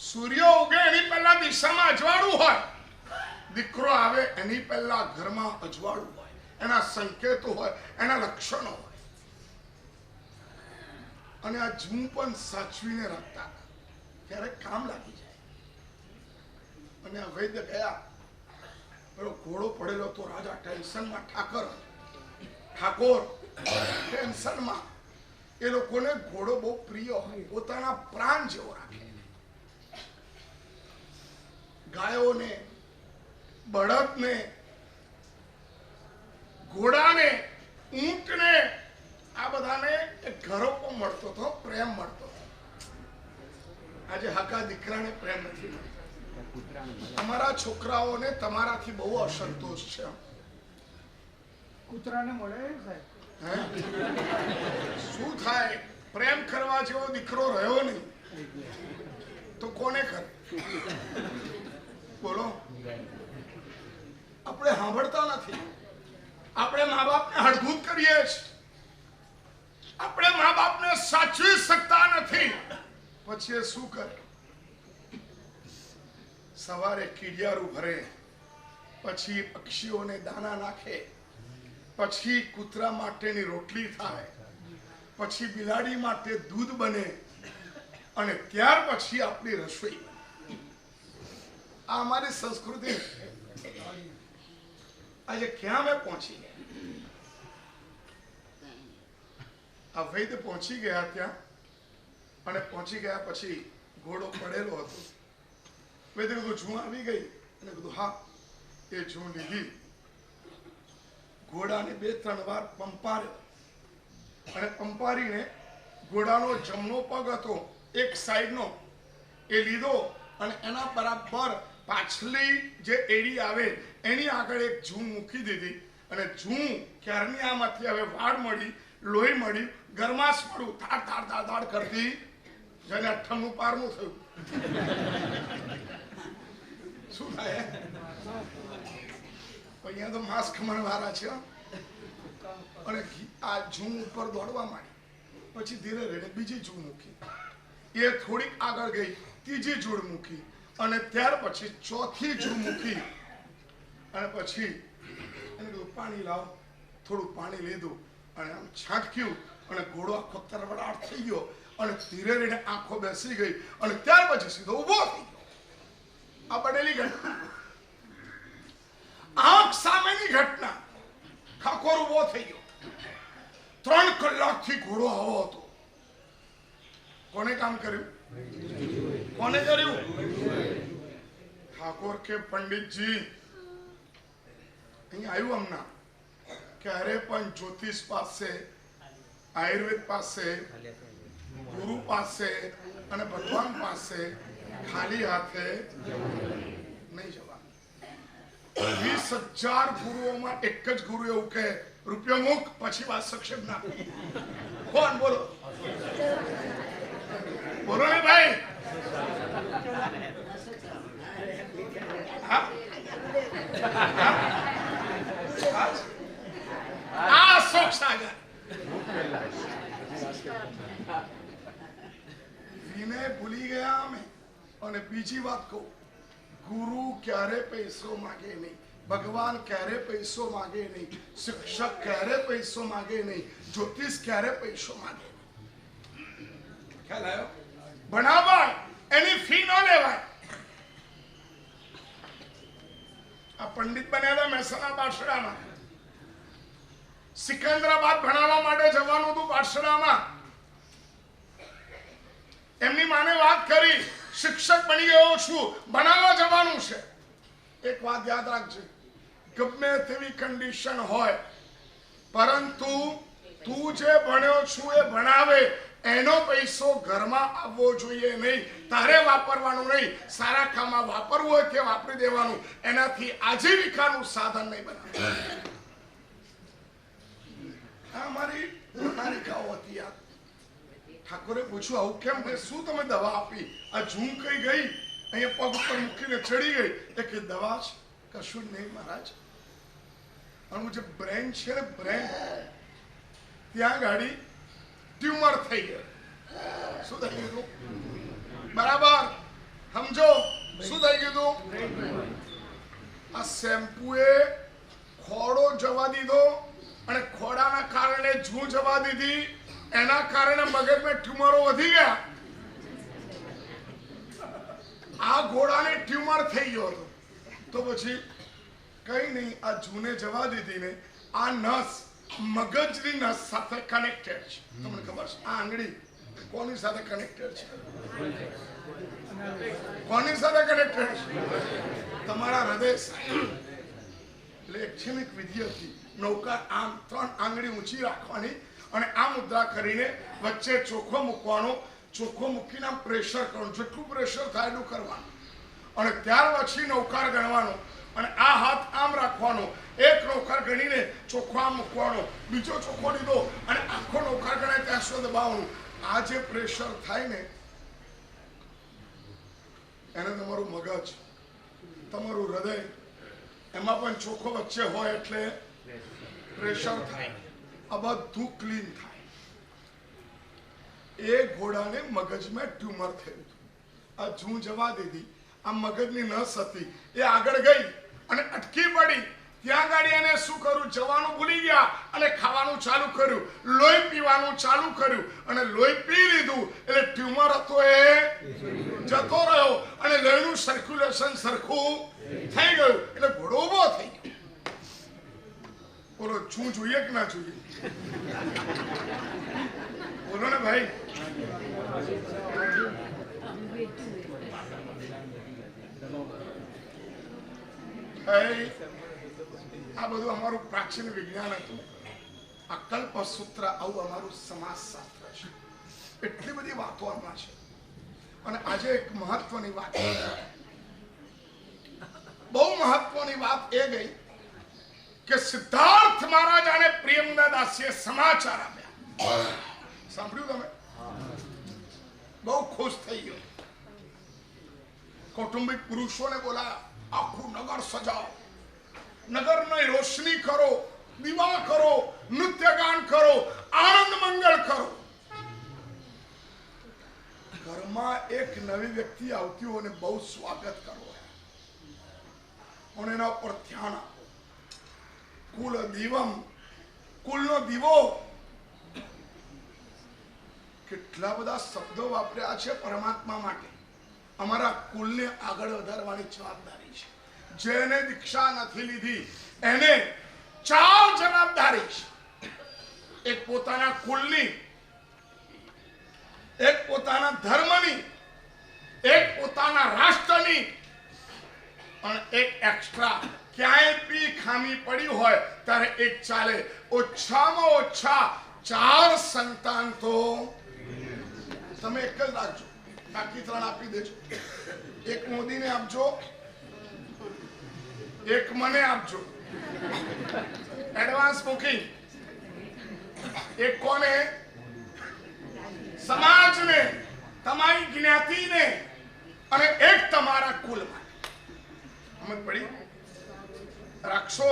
સૂર્ય ઉગે એની પહેલા દિશામાં અજવાળું હોય દીકરો આવે એની પહેલા ઘરમાં અજવાળું હોય એના સંકેતો હોય એના લક્ષણો હોય અને આ જૂ પણ સાચવીને રાખતા હતા, ક્યારેક કામ લાગી જાય. અને આ વૈદ્ય ગયા, પેલો ઘોડો પડેલો તો રાજા ટેન્શનમાં, ઠાકોર ટેન્શનમાં. એ લોકોને ઘોડો બહુ પ્રિય હોય, પોતાના પ્રાણ જેવો રાખે. ગાયોને, બળદને, ઘોડાને, ઊંટને, આ બધાને એક ઘરોપો મળતો હતો, પ્રેમ મળતો હતો. આજે હાકા દીકરાને પ્રેમ નથી મળતો. અમારા છોકરાઓને તમારાથી બહુ અસંતોષ છે. કૂતરાને મળે સાહેબ, શું થાય? પ્રેમ કરવા જેવો દીકરો રહ્યો નહીં તો કોને કરે? બોલો. આપણે સાંભળતા નથી. આપણે મા બાપને હળગુત કરીએ છીએ. આપણે મા બાપને સાચવી શકતા નથી. પછી એ શું કરે? સવારે કીડિયારું ભરે, પછી પક્ષીઓને દાના નાખે, પછી કૂતરા માટેની રોટલી થાય, પછી બિલાડી માટે દૂધ બને, અને ત્યાર પછી આપણી રસોઈ બને. આ અમારી સંસ્કૃતિ આજે ક્યાં મેં પહોંચી ગયા? આ વૈદ્ય પહોંચી ગયા ત્યાં, અને પહોંચી ગયા પછી ઘોડો પડેલો હતો. વૈદ્ય કીધું જૂ આવી ગઈ, અને કીધું હા. એ જૂ લીધી, ઘોડાને 2-3 વાર પંપાર્યો, અને પંપારીને ઘોડાનો જમણો પગ હતો એક સાઈડનો એ લીધો, અને એના બરાબર પાછલી જે એડી આવે એની આગળ એક જૂ મૂકી દીધી. અને જૂ ક્યારની આમાંથી હવે વાળ મળી, લોહી મળ્યું, ગરમાશ મળ્યું, ધાડ ધાડ ધાડ ધાડ કરતી, જેને 98મું પારમું થયું. શું થાય? અહીંયા તો માંસ ખમણ વાળા છે. અને આ જૂ ઉપર દોડવા માંડી. પછી ધીરે ધીરે બીજી જૂ મૂકી, એ થોડીક આગળ ગઈ, ત્રીજી જૂ મૂકી, અને ત્યાર પછી ચોથી જૂ મૂકી. અને પછી એને કીધું પાણી લાવ. થોડું પાણી લીધું અને આમ છાંટક્યું, અને ઘોડો આખો તરવડાટ થઈ ગયો, અને ધીરે ધીરે આંખો બેસી ગઈ, અને ત્યાર પછી સીધો ઊભો થઈ ગયો. આ બનેલી ઘટના, આંખ સામેની ઘટના. ઠાકોર ઊભો થઈ ગયો. 3 કલાકથી ઘોડો આવો હતો. કોને કામ કર્યું? કોને કર્યું? ઠાકોર કે પંડિતજી, અહીં આવ્યું હમણાં, ક્યારે પણ જ્યોતિષ પાસે, આયુર્વેદ પાસે, ગુરુ પાસે અને ભગવાન પાસે ખાલી હાથે નહીં જવાનું. 20,000 ગુરુઓમાં એક જ ગુરુ એવું કહે, રૂપિયો મૂક, પછી વાત સક્ષમ ના. કોણ? બોલો બોલો ને ભાઈ. આ શોક સાગર વિનય ભૂલી ગયા અમે. અને બીજી વાત કહું, ગુરુ ક્યારે પૈસો માગે નહીં, ભગવાન ક્યારે પૈસો માગે નહીં, શિક્ષક ક્યારે પૈસો માગે નહીં, જ્યોતિષ ક્યારે પૈસો માગે નહીં. ખ્યાલ આવ્યો? ભણાવાય, એની ફી ન લેવાય. આ પંડિત બન્યા મહેસાણા બારસડામાં, સિકંદરાબાદ ભણાવવા માટે જવાનું હતું બારસડામાં. એમની માને વાત કરી, શિક્ષક બની ગયો છું, ભણાવવા જવાનું છે. એક વાત યાદ રાખજે, ગમે તેવી કન્ડિશન હોય, પરંતુ તું જે ભણ્યો છું એ ભણાવે, એનો પૈસો ઘરમાં આવવો જોઈએ નહીં, તારે વાપરવાનું નહીં. સારા કામમાં વાપરવું હોય તે વાપરી દેવાનું, એનાથી આજીવિકાનું સાધન નહીં બનાવવું. આ મારી નાનિકાઓ હતી. યાર, ઠાકોરે પૂછ્યું આવું કેમ? કે શું તમે દવા આપી? આ જૂ કઈ ગઈ, અહીંયા પગ ઉપર મૂકીને ચડી ગઈ. એ કે દવા છે? કશું જ નહીં મહારાજ. આનું જે બ્રેન છે ને, બ્રેન, ત્યાં ગાડી ટ્યુમર થઈ ગયું. શું થઈ ગયું? બરાબર સમજો, શું થઈ ગયું? આ શેમ્પુએ ખોડો જવા દીધો, અને ખોડાના કારણે જૂ જવા દીધી, એના કારણે મગજમાં ટ્યુમરો વધી ગયા. આ ઘોડાને ટ્યુમર થઈ ગયો હતો. તો પછી કઈ નહીં, આ જૂને જવા દીધી ને આ નસ મગજની નસ સાથે કનેક્ટેડ છે. તમને ખબર છે આ આંગળી કોની સાથે કનેક્ટેડ છે? કોની સાથે કનેક્ટેડ છે? તમારા હૃદય સાથે. એટલે એક છે ને એક વિધિ હતી, નૌકા આમ 3 આંગળી ઊંચી રાખવાની અને આ મુદ્રા કરીને વચ્ચે ચોખ્ખો મૂકવાનો. ચોખ્ખો મૂકીને આમ પ્રેશર કરવાનું, જેટલું પ્રેશર થાય એટલું કરવાનું અને ત્યાર પછી નૌકાર ગણવાનો અને આ હાથ આમ રાખવાનો. એક નૌકાર ગણીને ચોખ્ખો આમ મૂકવાનો, બીજો ચોખ્ખો લીધો અને આખો નૌકાર ગણાય ત્યાં સુધી દબાવવાનું. આ જે પ્રેશર થાય ને એને તમારું મગજ, તમારું હૃદય એમાં પણ ચોખ્ખો વચ્ચે હોય એટલે પ્રેશર થાય. આ બધું ક્લીન થાય. એ ઘોડાને મગજમાં ટ્યુમર થયું હતું. આ જૂ જવા દીધી, આ મગજની નસ હતી એ આગળ ગઈ અને અટકી પડી. ત્યાં ગાડી એને શું કર્યું? જવાનું ભૂલી ગયા અને ખાવાનું ચાલુ કર્યું, લોહી પીવાનું ચાલુ કર્યું અને લોહી પી લીધું એટલે ટ્યુમર હતો એ જતો રહ્યો અને લોહીનું સર્ક્યુલેશન સરખું થઈ ગયું એટલે ઘોડો ઉભો થઈ ગયો. બોલો, શું જોઈએ કે ના જોઈએ? બોલો ને ભાઈ. આ બધું અમારું પ્રાચીન વિજ્ઞાન હતું. આ કલ્પસૂત્ર આવું અમારું સમાજશાસ્ત્ર છે. એટલી બધી વાતો આમાં છે. અને આજે એક મહત્વની વાત, બહુ મહત્વની વાત એ ગઈ કે સિદ્ધાર્થ મહારાજાને પ્રિયંવદા દાસીએ સમાચાર આપ્યા. સાંભળ્યું તમે? બહુ ખુશ થઈ ગયો. કૌટુંબિક પુરુષોને બોલાયા, આખું નગર સજાવો, નગરની રોશની કરો, દીવા કરો, નૃત્યગાન કરો, આનંદ મંગળ કરો. ઘરમાં એક નવી વ્યક્તિ આવતી હોય ને બહુ સ્વાગત કરો અને એના ઉપર ધ્યાન આપો. કુલ દીવમ, કુલનો દીવો. કેટલા બધા શબ્દો વાપર્યા છે પરમાત્મા માટે. અમારા કુલને આગળ વધારવાની જવાબદારી છે. જેને દીક્ષા નથી લીધી એને 4 જવાબદારી છે. એક પોતાના કુલની, એક પોતાના ધર્મની, એક પોતાના રાષ્ટ્રની અને એક એક્સ્ટ્રા. ક્યાંય બી ખામી પડી હોય ત્યારે એક ચાલે. ઓછામાં ઓછા 4 સંતાન તો તમે એક જ રાખજો, બાકી 3 આપી દેજો. એક મોદીને આપજો, એક મને આપજો, એડવાન્સ બુકિંગ. એક કોને? સમાજને, તમારી જ્ઞાતિને અને એક તમારા કુલમાં. સમજ પડી? રાખશો?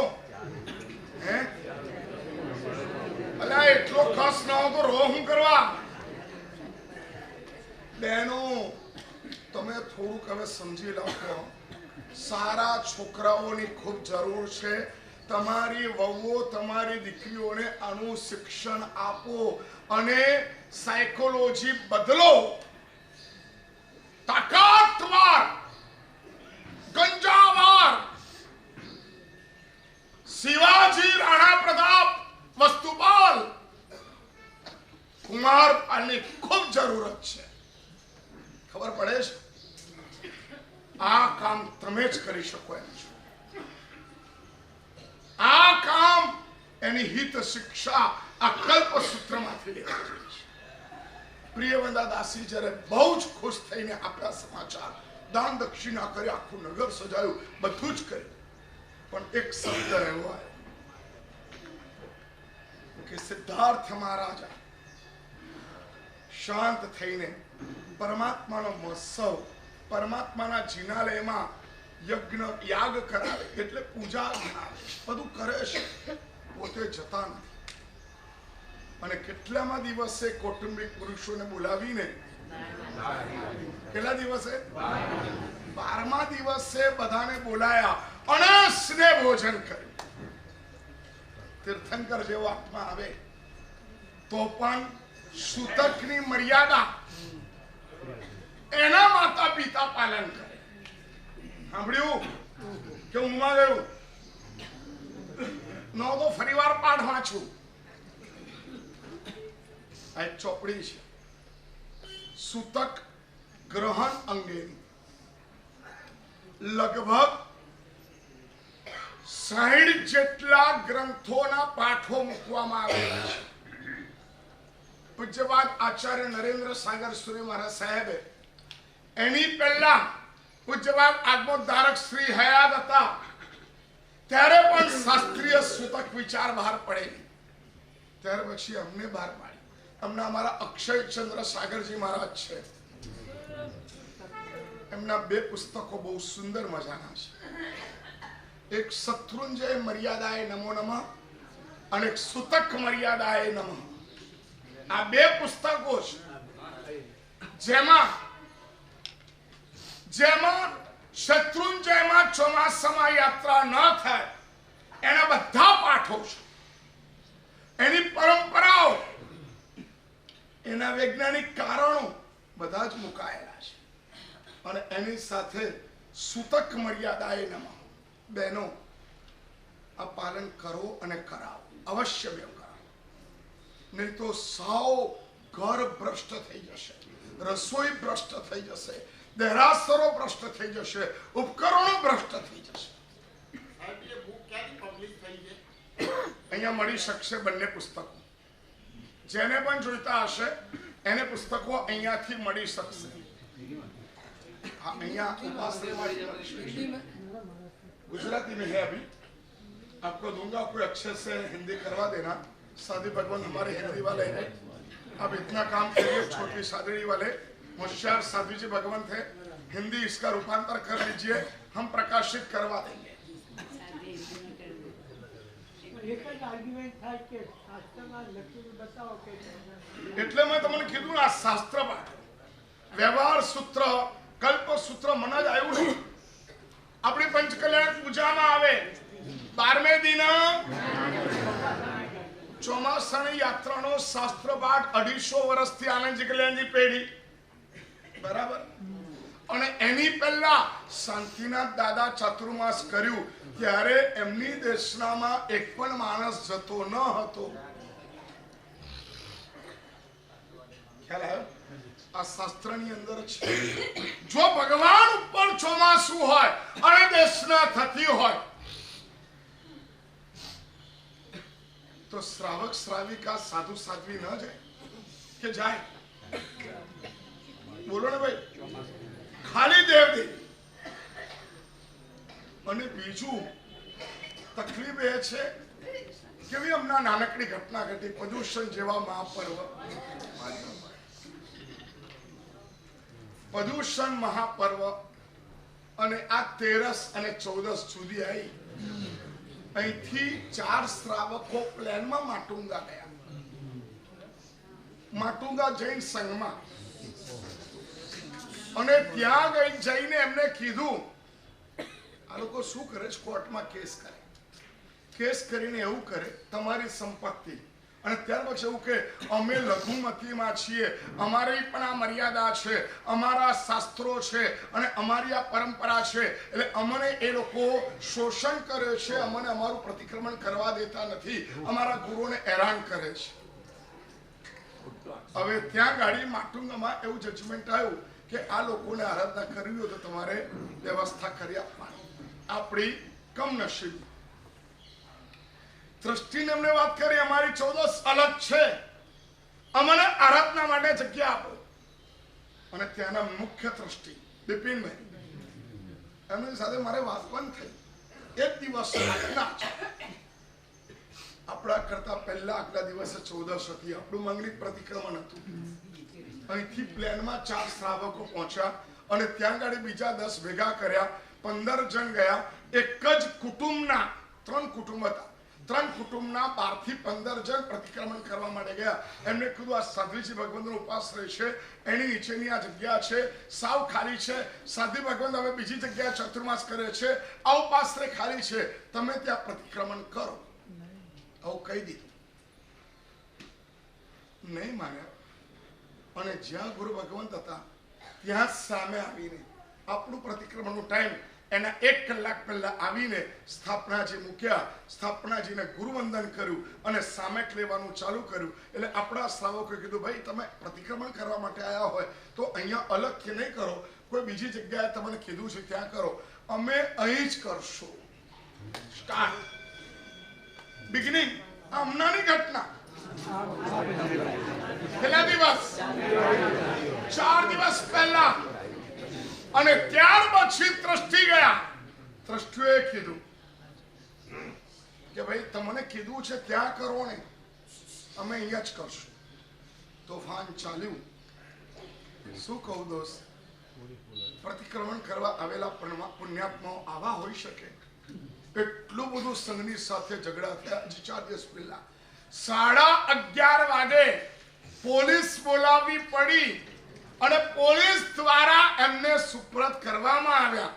હે? અલ્યા એટલો ખસ ન હો તો રો હું કરવા? બહેનો, તમે થોડુંક હવે સમજી લો. સારા છોકરાઓની ખૂબ જરૂર છે. તમારી વહુઓ, તમારી દીકરીઓને આનું શિક્ષણ આપો અને સાયકોલોજી બદલો. તાકાતવાર, ગંજાવાર શિવાજી, રાણા પ્રતાપ, વસ્તુપાલ, કુમારપાલની ખૂબ જરૂરત છે. ખબર પડે છે? આ કામ તમે જ કરી શકો એમ છો. આ કામ, એની હિત શિક્ષા આ કલ્પસૂત્રમાંથી લેવાની છે. પ્રિયવંદા દાસી જ્યારે બહુ જ ખુશ થઈને આપ્યા સમાચાર, દાન દક્ષિણા કરી, આખું નગર સજાયું, બધું જ કર્યું. પણ એક શબ્દ એવો આવ્યો કે સિદ્ધાર્થ મહારાજા શાંત થઈને પરમાત્માનો મહોત્સવ, પરમાત્માના જિનાલયમાં યજ્ઞ યાગ કરાવે, એટલે પૂજા કરાવે, બધું કરે છે, પોતે જતા નથી. અને કેટલામાં દિવસે કૌટુંબિક પુરુષોને બોલાવીને, કેટલા દિવસે? 12મા દિવસે બધાને બોલાયા અને સ્નેહ ભોજન કર્યું. તીર્થંકર જેવો આત્મા આવે તો પણ સૂતકની મર્યાદા એના માતા પિતા પાલન કરે. સાંભળ્યું કે ઊંઘમાં ગયું નો તો ફરીવાર પાઠ વાંચું. આ એક ચોપડી છે સૂતક ગ્રહણ અંગેની. લગભગ 60 જેટલા ગ્રંથોના પાઠો મૂકવામાં આવેલા છે. પૂજ્યપાદ આચાર્ય નરેન્દ્ર સાગર સુરી મહારાજ સાહેબે એની પહેલા પૂજ્યપાદ આગમોદ્ધારક શ્રી હયાત હતા ત્યારે પણ શાસ્ત્રીય સૂતક વિચાર બહાર પડેલી. ત્યાર પછી અમને બહાર પાડી. અમને અમારા અક્ષયચંદ્ર સાગરજી મહારાજ છે, એમના 2 પુસ્તકો બહુ સુંદર મજાના છે. એક શત્રુંજય મર્યાદાએ નમો નમઃ અને એક સૂતક મર્યાદાએ નમઃ. આ 2 પુસ્તકો છે જેમાં શત્રુંજયમાં ચોમાસામાં યાત્રા ન થાય એના બધા પાઠો છે. એની પરંપરાઓ, એના વૈજ્ઞાનિક કારણો બધા જ મુકાયેલા છે. અને એની સાથે સૂતક મર્યાદાએ નમઃ. બહેનો, આ પાલન કરો અને કરાવો, અવશ્ય બે કરાવો, નહીં તો સાવ ઘર ભ્રષ્ટ થઈ જશે, રસોઈ ભ્રષ્ટ થઈ જશે, દેરાસરો ભ્રષ્ટ થઈ જશે, ઉપકરણો ભ્રષ્ટ થઈ જશે. અહીંયા મળી શકશે બંને પુસ્તકો. જેને પણ જોઈતા હશે એને પુસ્તકો અહીંયાથી મળી શકશે. गुजराती में है अभी, आपको दूंगा. कोई अक्षर से हिंदी करवा देना. साधी भगवान हमारे हिंदी वाले हैं, आप इतना काम करिए. छोटी सादड़ी वाले होशियार साधु जी भगवान थे. हिंदी इसका रूपांतर कर लीजिए, हम प्रकाशित करवा देंगे. એટલે મેં તમને કીધું આ શાસ્ત્ર પાઠ વ્યવહાર સૂત્ર કલ્પ સૂત્ર મને જ આવ્યું નહીં. આપણી પંચકલ્યાણ પૂજામાં આવે 12મે દિન ચોમાસાની યાત્રાનો શાસ્ત્ર પાઠ 250 વર્ષથી આનંદજી કલ્યાણજી પેઢી બરાબર. અને એની પહેલા શાંતિનાથ દાદા ચાતુર્માસ કર્યું ત્યારે એમની દેશનામાં એક પણ માણસ જતો ન હતો. ખ્યાલ આવ્યો? આ શાસ્ત્રની અંદર છે. જો ભગવાન ઉપર ચોમાસું હોય અને દેશના થતી હોય તો શ્રાવક શ્રાવિકા સાધુ સાધ્વી ન જાય કે જાય? બોલો ને ભાઈ. ખાલી દેવદેવી. અને બીજું તકલીફ એ છે કે હમણાં નાનકડી ઘટના ઘટી. પ્રદૂષણ જેવા મહાપર્વ, પ્રદૂષણ મહાપર્વ અને આ 13 અને 14 સુધી આવી. અહીંથી 4 શ્રાવકો પ્લેનમાં માટુંગા ગયા. માટુંગા જૈન સંઘમાં. અને ત્યાં જઈને એમને કીધું આ લોકો શું કરે છે, કોર્ટમાં કેસ કરે. કેસ કરીને એવું કરે તમારી સંપત્તિ. અને ત્યાર પછી એવું કે અમે લઘુમતીમાં છીએ, અમારી પણ આ મર્યાદા છે, અમારા શાસ્ત્રો છે અને અમારી આ પરંપરા છે. એટલે અમને એ લોકો શોષણ કરે છે, અમને અમારું પ્રતિક્રમણ કરવા દેતા નથી, અમારા ગુરુઓને હેરાન કરે છે. હવે ત્યાં ગાડી માટુંગામાં એવું જજમેન્ટ આવ્યું કે આ લોકોને આરાધના કરવી હોય તો તમારે વ્યવસ્થા કરી આપવાની. આપણી કમનસીબ ટ્રસ્ટીને અમને વાત કરી અમારી 14 અલગ છે, અમને આરાધના માટે જગ્યા આપો. અને ત્યાંના મુખ્ય ટ્રસ્ટી બિપિનભાઈ, એમની સાથે મારે વાત પણ થઈ. એક દિવસ આપણા કરતા પહેલા આગલા દિવસે 14 હતી. આપણું માંગલિક પ્રતિક્રમણ હતું. અહીંથી પ્લેનમાં 4 શ્રાવકો પહોંચ્યા અને ત્યાં ગાડી બીજા 10 ભેગા કર્યા. 15 જણ ગયા. એક જ કુટુંબના 3 કુટુંબ હતા. 3 કુટુંબના 12 થી 15 જણ પ્રતિક્રમણ કરવા માટે ગયા. એમને કીધું આ સાધ્વીજી ભગવાનનો ઉપાશ્રય છે, એની નીચેની આ જગ્યા છે, સાવ ખાલી છે. સાધ્વી ભગવાન હવે બીજી જગ્યાએ ચતુર્માસ કરે છે, આ ઉપાશ્રય ખાલી છે, તમે ત્યાં પ્રતિક્રમણ કરો. આવું કહી દીધું. નહીં માન્યા. અને જ્યાં ગુરુ ભગવંત હતા ત્યાં સામે આવીને આપણું પ્રતિક્રમણનો ટાઈમ એના 1 કલાક પહેલા આવીને સ્થાપનાજી મૂક્યા, સ્થાપનાજીને ગુરુવંદન કર્યું અને સામેટ લેવાનું ચાલુ કર્યું. એટલે આપણા શ્રાવકોએ કીધું ભાઈ તમે પ્રતિક્રમણ કરવા માટે આવ્યા હોય તો અહીંયા અલગથી નહીં કરો, કોઈ બીજી જગ્યાએ તમને કીધું છે ત્યાં કરો, અમે અહીં જ કરશું. Start beginning. આ હમણાંની ઘટના. કેટલા દિવસ? 4 દિવસ પહેલા. અને ત્યાર પછી ટ્રસ્ટી ગયા. ટ્રસ્ટીઓએ કીધું કે ભાઈ તમને કીધું છે ત્યાં કરો ને, અમે અહીંયા જ કરશું. તોફાન ચાલ્યું. શું કહું દોસ્ત, પ્રતિક્રમણ કરવા આવેલા પુણ્યાત્માઓ આવા હોઈ શકે? એટલું બધું સંઘની સાથે ઝઘડા થયા. 4 દિવસ પહેલા 11:30 વાગે પોલીસ બોલાવવી પડી અને પોલીસ દ્વારા એમને સુપ્રત કરવામાં આવ્યા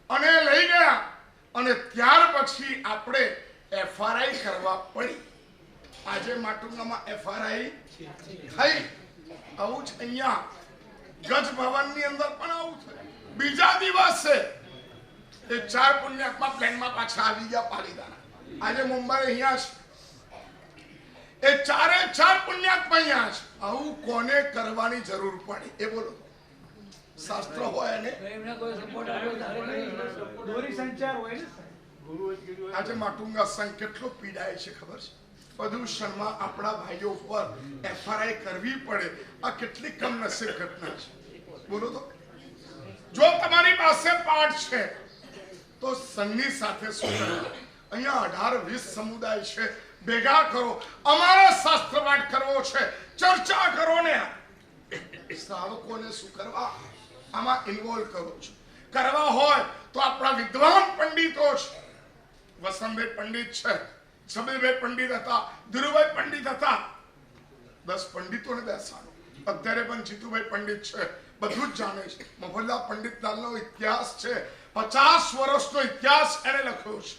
અને લઈ ગયા. અને ત્યાર પછી આપણે એફઆરઆઈ કરવા પડી. આજે માટુંગામાં એફઆરઆઈ થઈ. આવું જ અહીંયા ગજ ભવનની અંદર પણ આવું થયું. બીજા દિવસે એ 4 પુણ્યાત્મા પ્લેનમાં પાછા આવી ગયા પાલીતાણા. આજે મુંબઈ અહીંયા છે. એ 4 પુણ્યાત્મા અહીંયા છે. આવું કોને કરવાની જરૂર પડી એ બોલો? શાસ્ત્ર હોય ને આજે માટુંગા સંઘ કેટલો પીડાય છે ખબર છે? પ્રદૂષણમાં આપણા ભાઈઓ ઉપર એફઆરઆઈ કરવી પડે. આ કેટલી કમનસીબ ઘટના છે બોલો તો. જો તમારી પાસે પાઠ છે તો સંઘની સાથે શું કરવું? અહીંયા 18-20 સમુદાય છે, ભેગા કરો. અમારા શાસ્ત્ર પાઠ કરવો છે, ચર્ચા કરો ને. શ્રાવકોને શું કરવા આમાં ઇન્વોલ્વ કરો છો? કરવા હોય તો આપણા વિદ્વાન પંડિતો છે. વસંતભાઈ પંડિત છે, સબીરભાઈ પંડિત હતા, ધીરુભાઈ પંડિત હતા. 10 પંડિતોને બેસાડો. અત્યારે પણ જીતુભાઈ પંડિત છે, બધું જ જાણે છે. મફતલાલ પંડિતલાલનો ઇતિહાસ છે, 50 વર્ષનો ઇતિહાસ એને લખ્યો છે.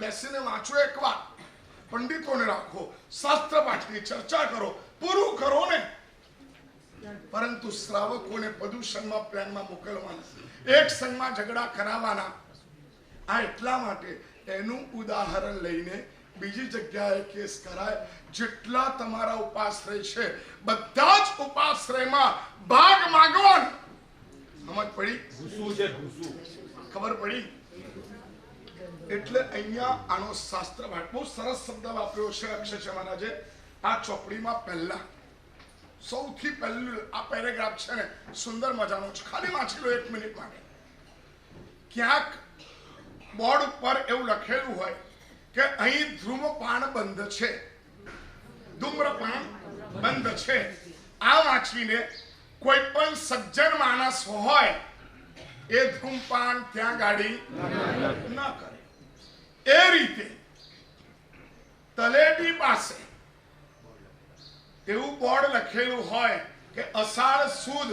બેસીને વાંચો એકવાર. પંડિતોને રાખો, શાસ્ત્ર પાઠની ચર્ચા કરો, પૂરું કરો ને. પરંતુ શ્રાવકોને પ્રદૂષણમાં પ્લાનમાં મોકલવાના, એક સંઘમાં ઝઘડા કરાવવાના. આ એટલા માટે એનું ઉદાહરણ લઈને બીજી જગ્યાએ કેસ કરાય. જેટલા તમારા ઉપાશ્રય છે બધા જ ઉપાશ્રયમાં ભાગ માંગવાનો. સમજ પડી? ખબર પડી? એટલે અહીંયા આનો શાસ્ત્ર પાઠ બહુ સરસ શબ્દ વાપર્યો છે અક્ષય મહારાજે આ ચોપડીમાં. પહેલા સૌથી પહેલું આ પેરેગ્રાફ છે ને સુંદર મજાનો છે. ખાલી વાંચી લો 1 મિનિટ માટે. ક્યાંક બોર્ડ ઉપર એવું લખેલું હોય કે અહીં ધૂમ્રપાન બંધ છે, ધૂમ્રપાન બંધ છે. આ વાંચીને કોઈ પણ સજ્જન માણસ હોય એ ધૂમપાન ત્યાં ગાડી ન કરે. એ રીતે તલેટી પાસે એવું બોર્ડ લખેલું હોય કે અષાઢ સુદ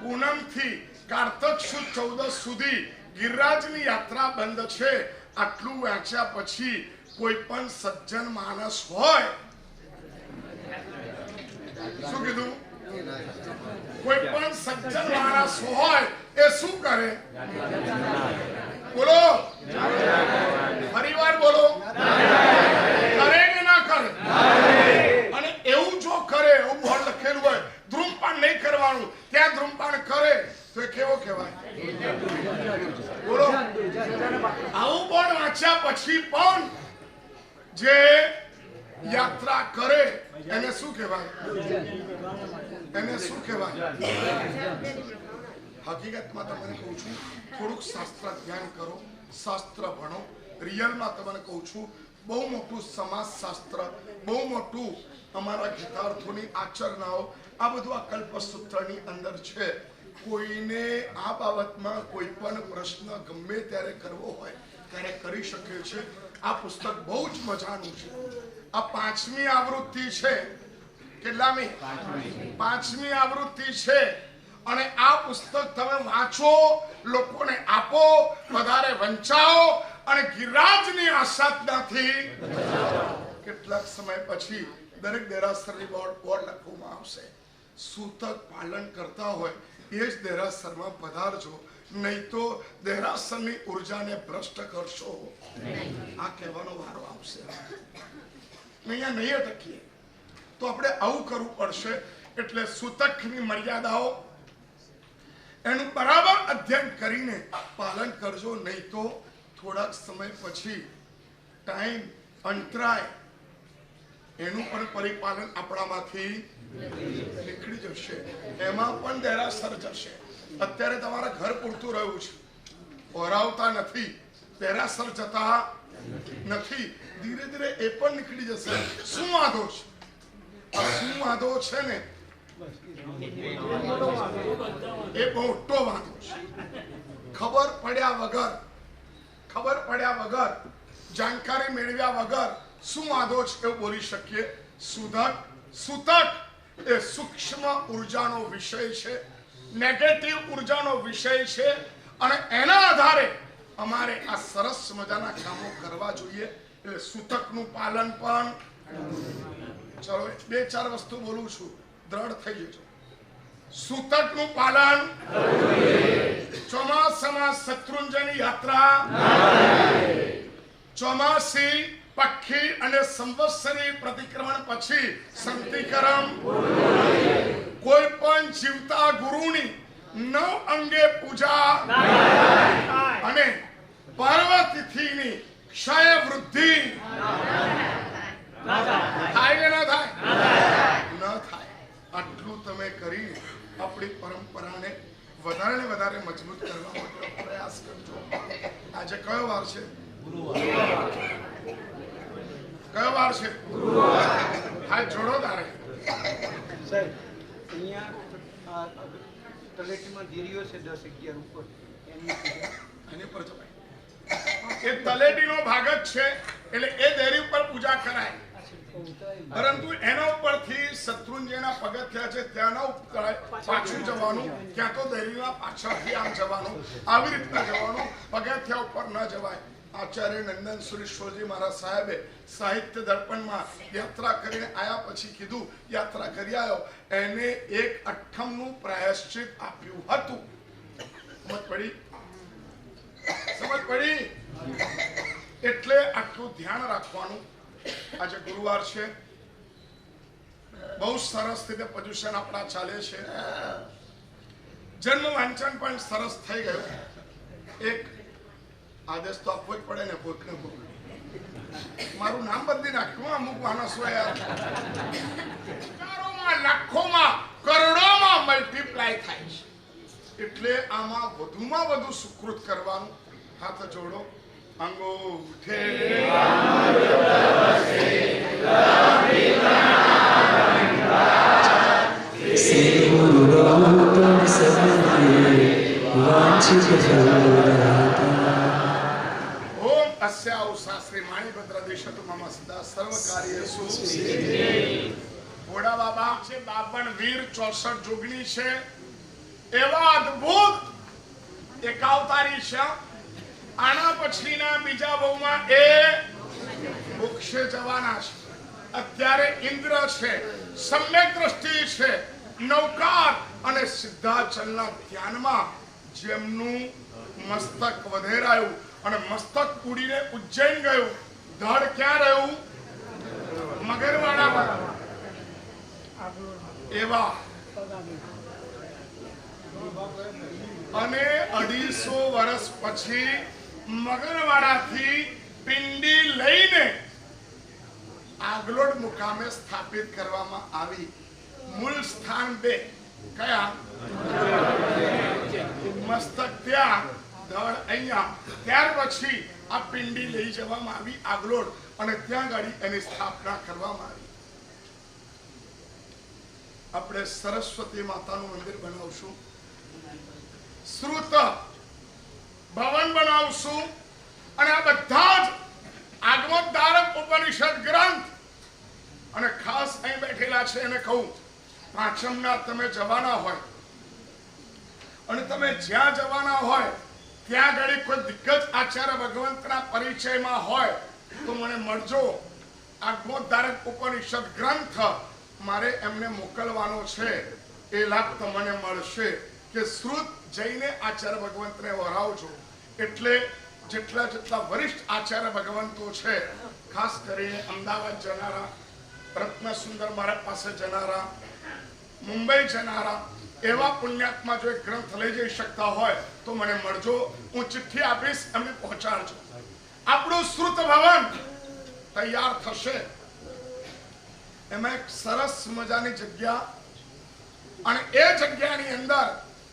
પૂનમ થી કાર્તક સુદ 14 સુધી ગિરિરાજની યાત્રા બંધ છે. આટલું વાંચ્યા પછી કોઈ પણ સજ્જન માણસ હોય, શું કીધું? કોઈ પણ સજ્જન માણસ હોય એ શું કરે? બોલો, ફરીવાર બોલો. કરે કે ના કરે? અને એવું જો કરે, એવું બોર્ડ લખેલું હોય ધૂમપાન નહીં કરવાનું, ત્યાં ધૂમપાન કરે તો એ કેવો કહેવાય? બોલો. આવું બોર્ડ વાંચ્યા પછી પણ જે યાત્રા કરે એને શું કહેવાય? એને શું કહેવાય? હકીકતમાં તમને કહું છું થોડુંક શાસ્ત્ર ધ્યાન કરો, શાસ્ત્ર ભણો. રિયલમાં તમને કહું છું બહુ મોટું સમાજ શાસ્ત્ર, બહુ મોટું અમારા ગીતાર્થોની આચરણાઓ, આ બધું આ કલ્પસૂત્રની અંદર છે. કોઈને આ બાબતમાં કોઈ પણ પ્રશ્ન ગમે ત્યારે કરવો હોય ત્યારે કરી શકે છે. આ પુસ્તક બહુ જ મજાનું છે. આ 5મી આવૃત્તિ છે. કેટલામી? 5મી આવૃત્તિ છે. અને આ પુસ્તક તમે વાંચો, લોકોને આપો, વધારે વંચાવો અને ગિરિરાજની આસાધનાથી કેટલાક સમય પછી દરેક દેરાસરની બોર્ડ લખવામાં આવશે. સૂતક પાલન કરતા હોય એ જ દેરાસરમાં પધારજો, નહીં તો દેરાસરની ઉર્જાને ભ્રષ્ટ કરશો. આ કહેવાનો વારો આવશે. અહીંયા નહીં અટકીએ તો આપણે આવું કરવું પડશે. એટલે સૂતકની મર્યાદાઓ એનું બરાબર અધ્યયન કરીને પાલન કરજો, નહીં તો થોડાક સમય પછી ટાઈમ અંતરાય એનું પણ પરિપાલન આપણામાંથી નીકળી જશે. એમાં પણ દેરાસર જશે. અત્યારે તમારા ઘર પૂરતું રહ્યું છે, ઓરાવતા નથી, દેરાસર જતા નથી. ધીરે ધીરે એ પણ નીકળી જશે. શું વાંધો છે? આ શું વાંધો છે ને એ મોટો વાંધો છે. ખબર પડ્યા વગર જાણકારી મેળવ્યા વગર શું વાંધો છે એવું બોલી શકીએ? સૂતક એ સૂક્ષ્મ ઉર્જાનો વિષય છે, નેગેટિવ ઉર્જાનો વિષય છે, અને એના આધારે અમારે આ સરસ મજાના કામો કરવા જોઈએ. એટલે સૂતકનું પાલન પણ. ચલો 2-4 વસ્તુ બોલું છું, દ્રઢ થઈ જજો. સૂતકનું પાલન, ચોમાસામાં શત્રુંજયની યાત્રા, ચોમાસી પક્ષી અને સંવત્સરી પ્રતિક્રમણ પછી સંતિકરમ, કોઈ પણ જીવતા ગુરુની 9 અંગે પૂજા, અને પર્વતિથિની ક્ષય વૃદ્ધિ. થાય કે ના થાય? ન થાય. આટલું તમે કરી આપણી પરંપરાને વધારે ને વધારે મજબૂત કરવા માટે પ્રયાસ કરજો. આજે કયો વાર છે? કયો વાર છે? હાથ જોડો તારે. સાહેબ અહીંયા તલેટીમાં ધીરીઓ છે 10-11 ઉપર એની પર જવાય. એ તલેટીનો ભાગ જ છે, એટલે એ દેરી ઉપર પૂજા કરાય. પરંતુ એના ઉપરથી શત્રુંજયના પગથિયા છે ત્યાં ન ઉતરાય, પાછું જવાનું. ક્યાં તો દેરીના પાછળથી આમ જવાનું, આવી રીતના જવાનું, પગથિયા ઉપર ન જવાય. આચાર્ય નંદન સુરેશ્વરજી મારા સાહેબે સાહિત્ય દર્પણમાં યાત્રા કરીને આયા પછી કીધું, યાત્રા કરી આવ્યો એને 1 અઠ્ઠમનું પ્રાયશ્ચિત આપ્યું હતું. સમજ પડી? એટલે આટલું ધ્યાન રાખવાનું. આજે ગુરુવાર છે, બહુ સરસ રીતે પર્યુષણ આપણા ચાલે છે. જન્મ વાંચન પણ સરસ થઈ ગયું. એક આદેશ તો આપવો જ પડે ને કોઈકને કોઈ. મારું નામ બદલી નાખ્યું અમુક માણસો યાર. હજારોમાં, લાખોમાં, કરોડોમાં મલ્ટીપ્લાય થાય છે. એટલે આમાં વધુમાં વધુ સુકૃત કરવાનું. હાથ જોડો. અંગૂઠે શ્રી ગુરુ ગૌતમ સદગુરુ વાંછિત ફલદાતા. ઓમ અસ્યા ઉષાશ્રી માણિભદ્ર દેશતુ મમ સદા સર્વ કાર્યેષુ. ભોળા બાબા છે, બાબણ વીર 64 જોગણી છે, એવા અદ્ભુત એક અવતારી છે. આના પછીના બીજા બહુમાં એ મોક્ષે જવાના છે. અત્યારે ઇન્દ્ર છે, સમ્યક દ્રષ્ટિ છે, નૌકાર અને સિદ્ધાચલના ધ્યાનમાં જેમનું મસ્તક વધેરાયું અને મસ્તક ઉડીને ઉજ્જૈન ગયું, ધડ ક્યાં રહ્યું? મગરવાડામાં. એવા અને 250 વર્ષ પછી મગરવાડાથી પિંડી લઈને આગલોડ મુકામે સ્થાપિત કરવામાં આવી. મૂળ સ્થાન 2 કયા? મસ્તક ત્યાં, ધડ અહીંયા. ત્યાર પછી આ પિંડી લઈ જવામાં આવી આગલોડ, અને ત્યાં ગાડી એની સ્થાપના કરવામાં આવી. આપણે સરસ્વતી માતાનું મંદિર બનાવશું, શ્રુત ભવન બનાવશું, અને આ બધા જ આગમોદ્ધારક ઉપનિષદ ગ્રંથ. અને ખાસ અહીં બેઠેલા છે એને કહું, પાંચમના તમે જવાના હોય અને તમે જ્યાં જવાના હોય ત્યાં ઘડી કોઈ દિગ્ગજ આચાર્ય ભગવંતના પરિચયમાં હોય તો મને મળજો. આગમોદ્ધારક ઉપનિષદ ગ્રંથ મારે એમને મોકલવાનો છે. એ લાભ તમને મળશે કે શ્રુત જઈને આચાર્ય ભગવંતને વરાવજો. એટલે જેટલા વરિષ્ઠ આચાર્ય ભગવંતો છે, ખાસ કરીને અમદાવાદ જનારા, રત્ન સુંદર મારા પાસે જનારા, મુંબઈ જનારા, એવા પુણ્યાત્મા જો એક ગ્રંથ લઈ જઈ શકતા હોય તો મને મળજો. હું ચિઠ્ઠી આપીશ, એમને પહોંચાડજો. આપણું શ્રુત ભવન તૈયાર થશે. એમાં એક સરસ મજાની જગ્યા, અને એ જગ્યાની અંદર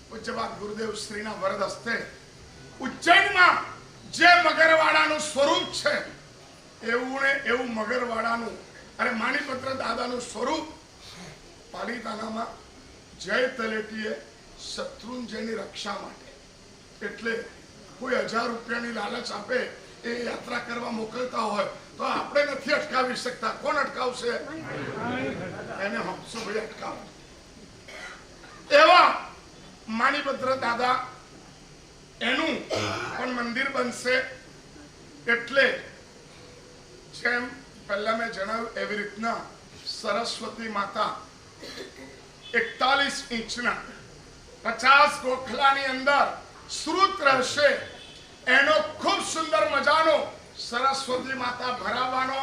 પૂજ્યપાદ ગુરુદેવ શ્રીના વરદ હસ્તે ઉજ્જૈનમાં જે મગરવાડાનું સ્વરૂપ છે એવું ને એવું મગરવાડાનું અને માણીપત્ર દાદાનું સ્વરૂપ પાલિતાનામાં જય તલેટીએ શત્રુંજયની રક્ષા માટે, એટલે કોઈ 1000 રૂપિયાની લાલચ આપે એ યાત્રા કરવા મોકલતા હોય તો આપણે નથી અટકાવી શકતા. કોણ અટકાવશે? એને હમસો ભાઈ અટકાવે. એવા માણીપત્ર દાદા એનું પણ મંદિર બનશે. એટલે જેમ પહેલા મેં જણાવ્યું એવી રીતના સરસ્વતી માતા 41 ઇંચના 50 ગોખલાની અંદર શ્રુત રહેશે. એનો ખૂબ સુંદર મજાનો સરસ્વતી માતા ભરાવાનો,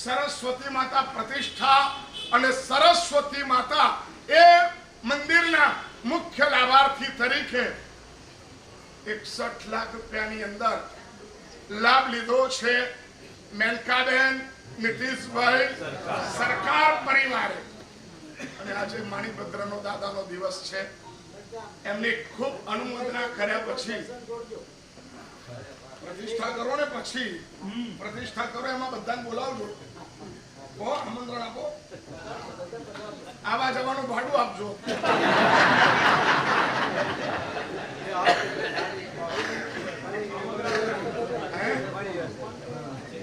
સરસ્વતી માતા પ્રતિષ્ઠા, અને સરસ્વતી માતા એ મંદિરના મુખ્ય લાભાર્થી તરીકે 61 લાખ રૂપિયાની અંદર લાભ લીધો છે મેનકાબેન, નીતિશભાઈ, સરકાર પરિવારે. અને આજે માણીભદ્રનો દાદાનો દિવસ છે. એમની ખૂબ અનુમોદના કર્યા પછી પ્રતિષ્ઠા કરો ને, પછી પ્રતિષ્ઠા કરો એમાં બધાને બોલાવજો. આમંત્રણ આપો, આવા જવાનું ભાડું આપજો.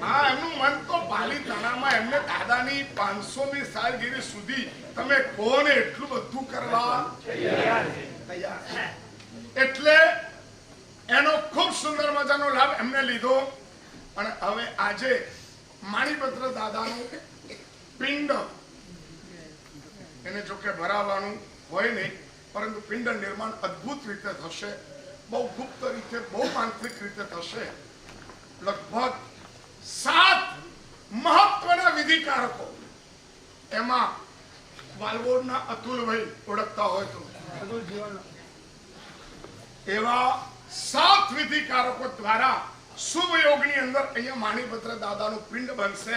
હા, એમનું મન તો પાલિતાણામાં એમને દાદાની 500મી સાલગીરી સુધી તમે કોને એટલું બધું કરવા તૈયાર. એટલે એનો ખૂબ સુંદર મજાનો લાભ એમને લીધો. અને હવે આજે માણીપત્ર દાદાનું પિંડ, એને જો કે ભરાવાનું હોય નહીં, પરંતુ પિંડ નિર્માણ અદ્ભુત રીતે થશે, બહુ ગુપ્ત રીતે, બહુ માંત્રિક રીતે થશે. લગભગ 7 મહત્વના વિધિકારકો, એમાં વાલવોડના અતુલભાઈ ઓળખતા હોય તો એવા 7 વિધિકારકો દ્વારા શુભ યોગની અંદર અહીંયા માણીપત્ર દાદાનું પિંડ બનશે.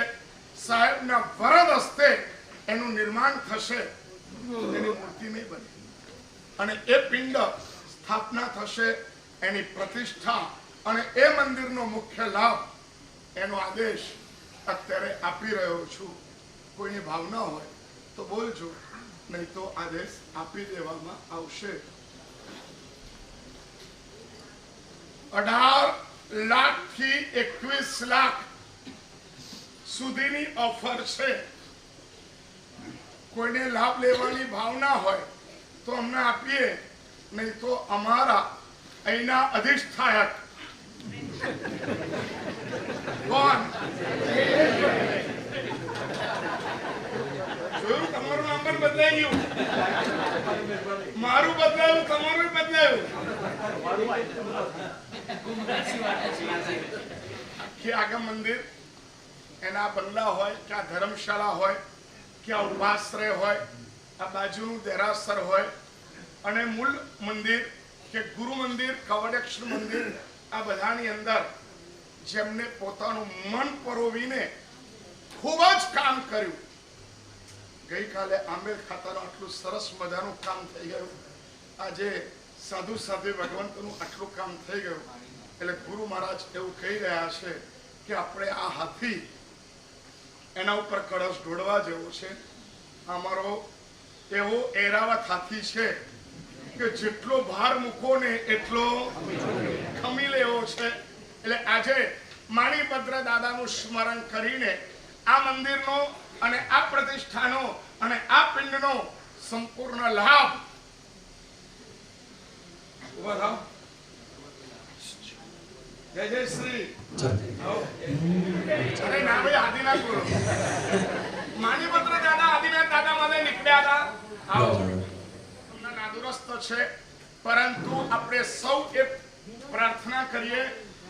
સાહેબના વરદ હસ્તે એનું નિર્માણ થશે. એની મૂર્તિ નહીં બને, અને એ પિંડ સ્થાપના થશે, એની પ્રતિષ્ઠા, અને એ મંદિરનો મુખ્ય લાભ, એનો આદેશ અત્યારે આપી રહ્યો છું. કોઈની ભાવના હોય તો બોલજો, નહીં તો આદેશ આપી દેવામાં આવશે. 18 લાખથી 21 લાખ સુધીની ઓફર છે. કોઈને લાભ લેવાની ભાવના હોય તો અમને આપીએ, નહીં તો અમારા અહીંના અધિષ્ઠાયક કોણ જોયું? તમારું નામ પણ બદલાઈ ગયું, મારું બદલાયું, તમારું બદલાયું. આખી આગમ મંદિર, એના બંગલા હોય, ક્યાં ધર્મશાળા હોય, ક્યાં ઉપાશ્રય હોય, આ બાજુનું દેરાસર હોય, અને મૂળ મંદિર કે ગુરુ મંદિર, કવડેશ્વર મંદિર, આ બધાની અંદર જેમને પોતાનું મન પરોવીને ખૂબ જ કામ કર્યું. ગઈકાલે આંબેડ ખાતાનું આટલું સરસ મજાનું કામ થઈ ગયું. આજે સાધુ સાધુ ભગવંતનું આટલું કામ થઈ ગયું. એટલે ગુરુ મહારાજ એવું કહી રહ્યા છે કે આપણે આ હાથી, એના ઉપર કળશ ઢોળવા જેવો છે. અમારો એવો એરાવત હાથી છે કે જેટલો ભાર મૂકો ને એટલો ખમી લેવો છે. એટલે આજે માણીભદ્ર દાદાનું સ્મરણ કરીને આ મંદિરનો અને આ પ્રતિષ્ઠાનો અને આ પિંડનો સંપૂર્ણ લાભ જય જય શ્રી. અરે ના ભાઈ, આદિનાથ બોલો. માણીભદ્ર દાદા આદિનાથ દાદા માટે નીકળ્યા હતા. આવો છે, પરંતુ આપણે સૌ એક પ્રાર્થના કરીએ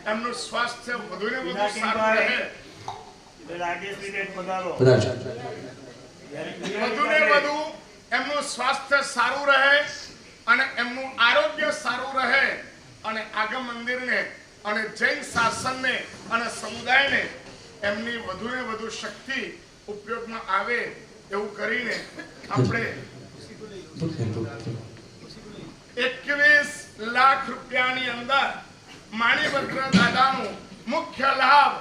એમનું સ્વાસ્થ્ય વધુ ને વધુ સારું રહે, પધારજો. વધુ ને વધુ એમનું સ્વાસ્થ્ય સારું રહે અને એમનું આરોગ્ય સારું રહે અને આગમ મંદિરને અને જૈન શાસનને અને સમુદાયને એમની વધુ ને વધુ શક્તિ ઉપયોગમાં આવે એવું કરીને આપણે 21 લાખ રૂપિયાની અંદર માણીભદ્ર દાદાનું મુખ્ય લાભ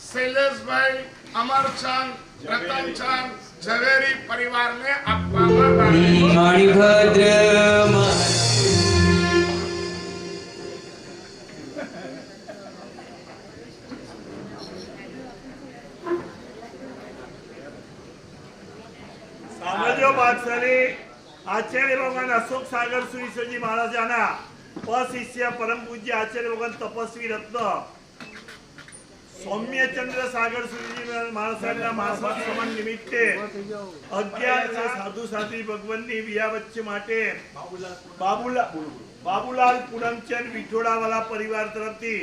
શૈલેષભાઈ, અમરચંદ, રતનચંદ, ઝવેરી પરિવારને આપવામાં આવ્યું. માણીભદ્ર સામજો બાદશાહી આચાર્ય ભગવાન અશોક સાગર સુરીશ્વરજી મહારાજાના પશિષ્ય પરમ પૂજ્ય આચાર્ય ભગવાન તપસ્વી રત્ન સૌમ્યચંદ્ર સાગર સુરીજી મહારાજના માસમાં સમન નિમિત્તે 11 સાધુ સાધ્વી ભગવાનની વિયા વચ્ચે માટે બાબુલાલ પૂનમચંદ વિઠોડાવાલા પરિવાર તરફથી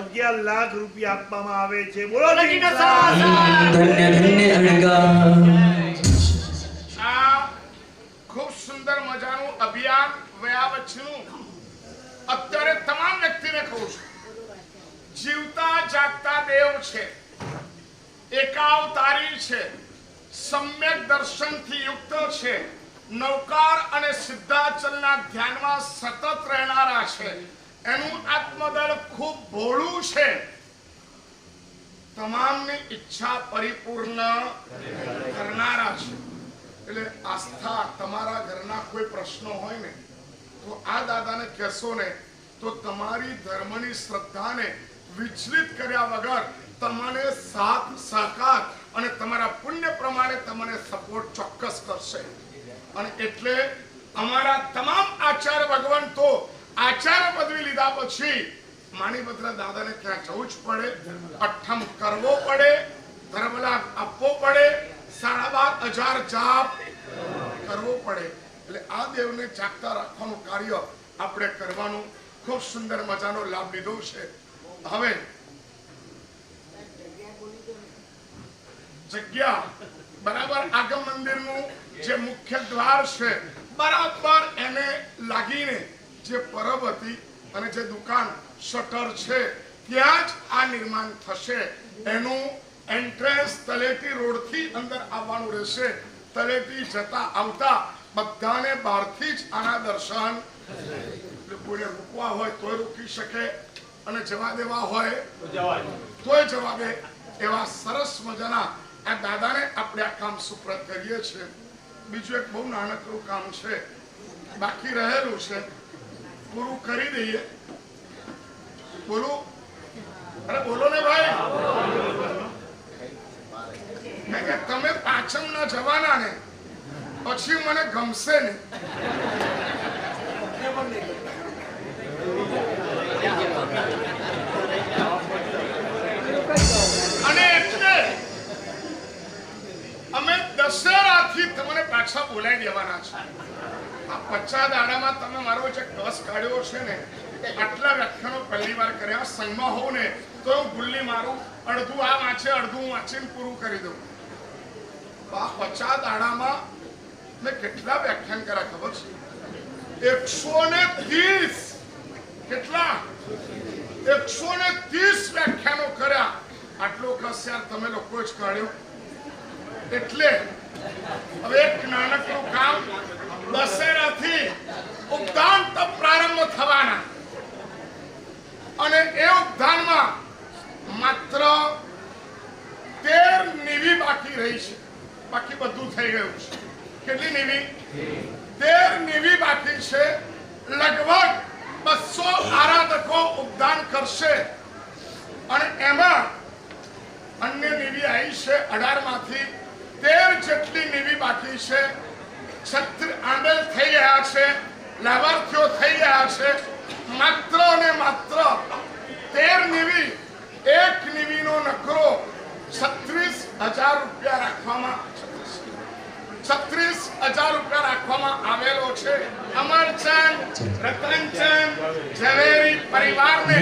11 લાખ રૂપિયા આપવામાં આવે છે. બોલો ધન્ય ધન્ય અણગા. આ ખૂબ સુંદર મજાનું અભિયાન વયા વચ્ચેનું અત્યારે તમામ વ્યક્તિને કહું છું, જીવતા જાગતા દેવ છે, એકાવતારી છે, સમ્યક દર્શનથી યુક્ત છે, નૌકાર અને સિદ્ધાચલના ધ્યાનમાં સતત રહેનારા છે, એનું આત્મદળ ખૂબ ભોળું છે, તમામની ઈચ્છા પરિપૂર્ણ કરનારા છે. એટલે આસ્થા તમારા ઘરના કોઈ પ્રશ્નો હોય ને તો આ દાદાને કહેશો ને તો તમારી ધર્મની શ્રદ્ધાને વિચલિત કર્યા વગર તમને સાથ સહકાર અને તમારા પુણ્ય પ્રમાણે તમને સપોર્ટ ચોક્કસ કરશે. અને એટલે અમારા તમામ આચાર્ય ભગવાન તો આચાર્ય પદવી લીધા પછી માણીભદ્ર દાદાને ક્યાં જવું જ પડે, અઠ્ઠમ કરવો પડે, ધર્મલાભ આપવો પડે, 12,500 જાપ કરવો પડે. એટલે આ દેવને જાગતા રાખવાનું કાર્ય આપણે કરવાનું ખૂબ સુંદર મજાનો લાભ લીધો છે. હવે જગ્યા બરાબર આગમ મંદિરનું જે મુખ્ય દ્વાર છે બરાબર એને લાગીને જે પરબ હતી અને જે દુકાન શટર છે ત્યાં જ આ નિર્માણ થશે. એનું એન્ટ્રન્સ તલેટી રોડથી અંદર આવવાનું રહેશે. તલેટી જતા આવતા બધાને બહારથી જ આના દર્શન, કોઈને રોકવા હોય તોય રોકી શકે અને જવા દેવા હોય તોય જવા દે. એવા સરસ મજાના આ દાદાને આપણે આ કામ સુપ્રત કરીએ છીએ. બીજું એક બહુ નાનકડું કામ છે, બાકી રહેલું છે, પૂરું કરી દઈએ. બોલો, અરે બોલો ને ભાઈ, તમે પાછળ ના જવાના ને પછી મને ગમશે ને. અને એટલે અમે દશેરાથી તમને પાછા બોલાવી દેવાના છે. આ 50 દાડામાં તમે મારો જે કસ કાઢ્યો છે ને, આટલા વ્યાખ્યાનો પહેલી વાર કર્યા. સંગમાં હોઉં ને તો હું ગુલ્લી મારું, અડધું આ વાંચે અડધું વાંચીને પૂરું કરી દઉં. 50 દાડામાં મેં કેટલા વ્યાખ્યાન કર્યા ખબર છે? 130. કેટલા? 130 વ્યાખ્યાનો કર્યા. આટલો કસ યાર તમે લોકો જ કાઢ્યો. એટલે હવે એક નાનકડું કામ, દશેરાથી ઉપદાન તપ પ્રારંભ થવાના અને એ ઉપદાનમાં માત્ર 13 નીવી બાકી રહી છે. બાકી બધું થઈ ગયું છે. કેટલી નીવી? 13 નીવી બાકી છે. લગભગ 200 આરાધકો ઉપદાન કરશે અને એમાં અન્ય નીવી આવી છે 18 માંથી 13 જેટલી નીવી બાકી છે. આંબેલ થઈ ગયા છે, લાભાર્થીઓ થઈ ગયા છે. માત્ર ને માત્ર 13 નીવી, એક નીવીનો નકરો 36,000 રૂપિયા રાખવામાં, 36,000 1000 રૂપિયા રાખવામાં આવેલો છે. અમરચંદ, રતનચંદ, ઝવેરી પરિવારને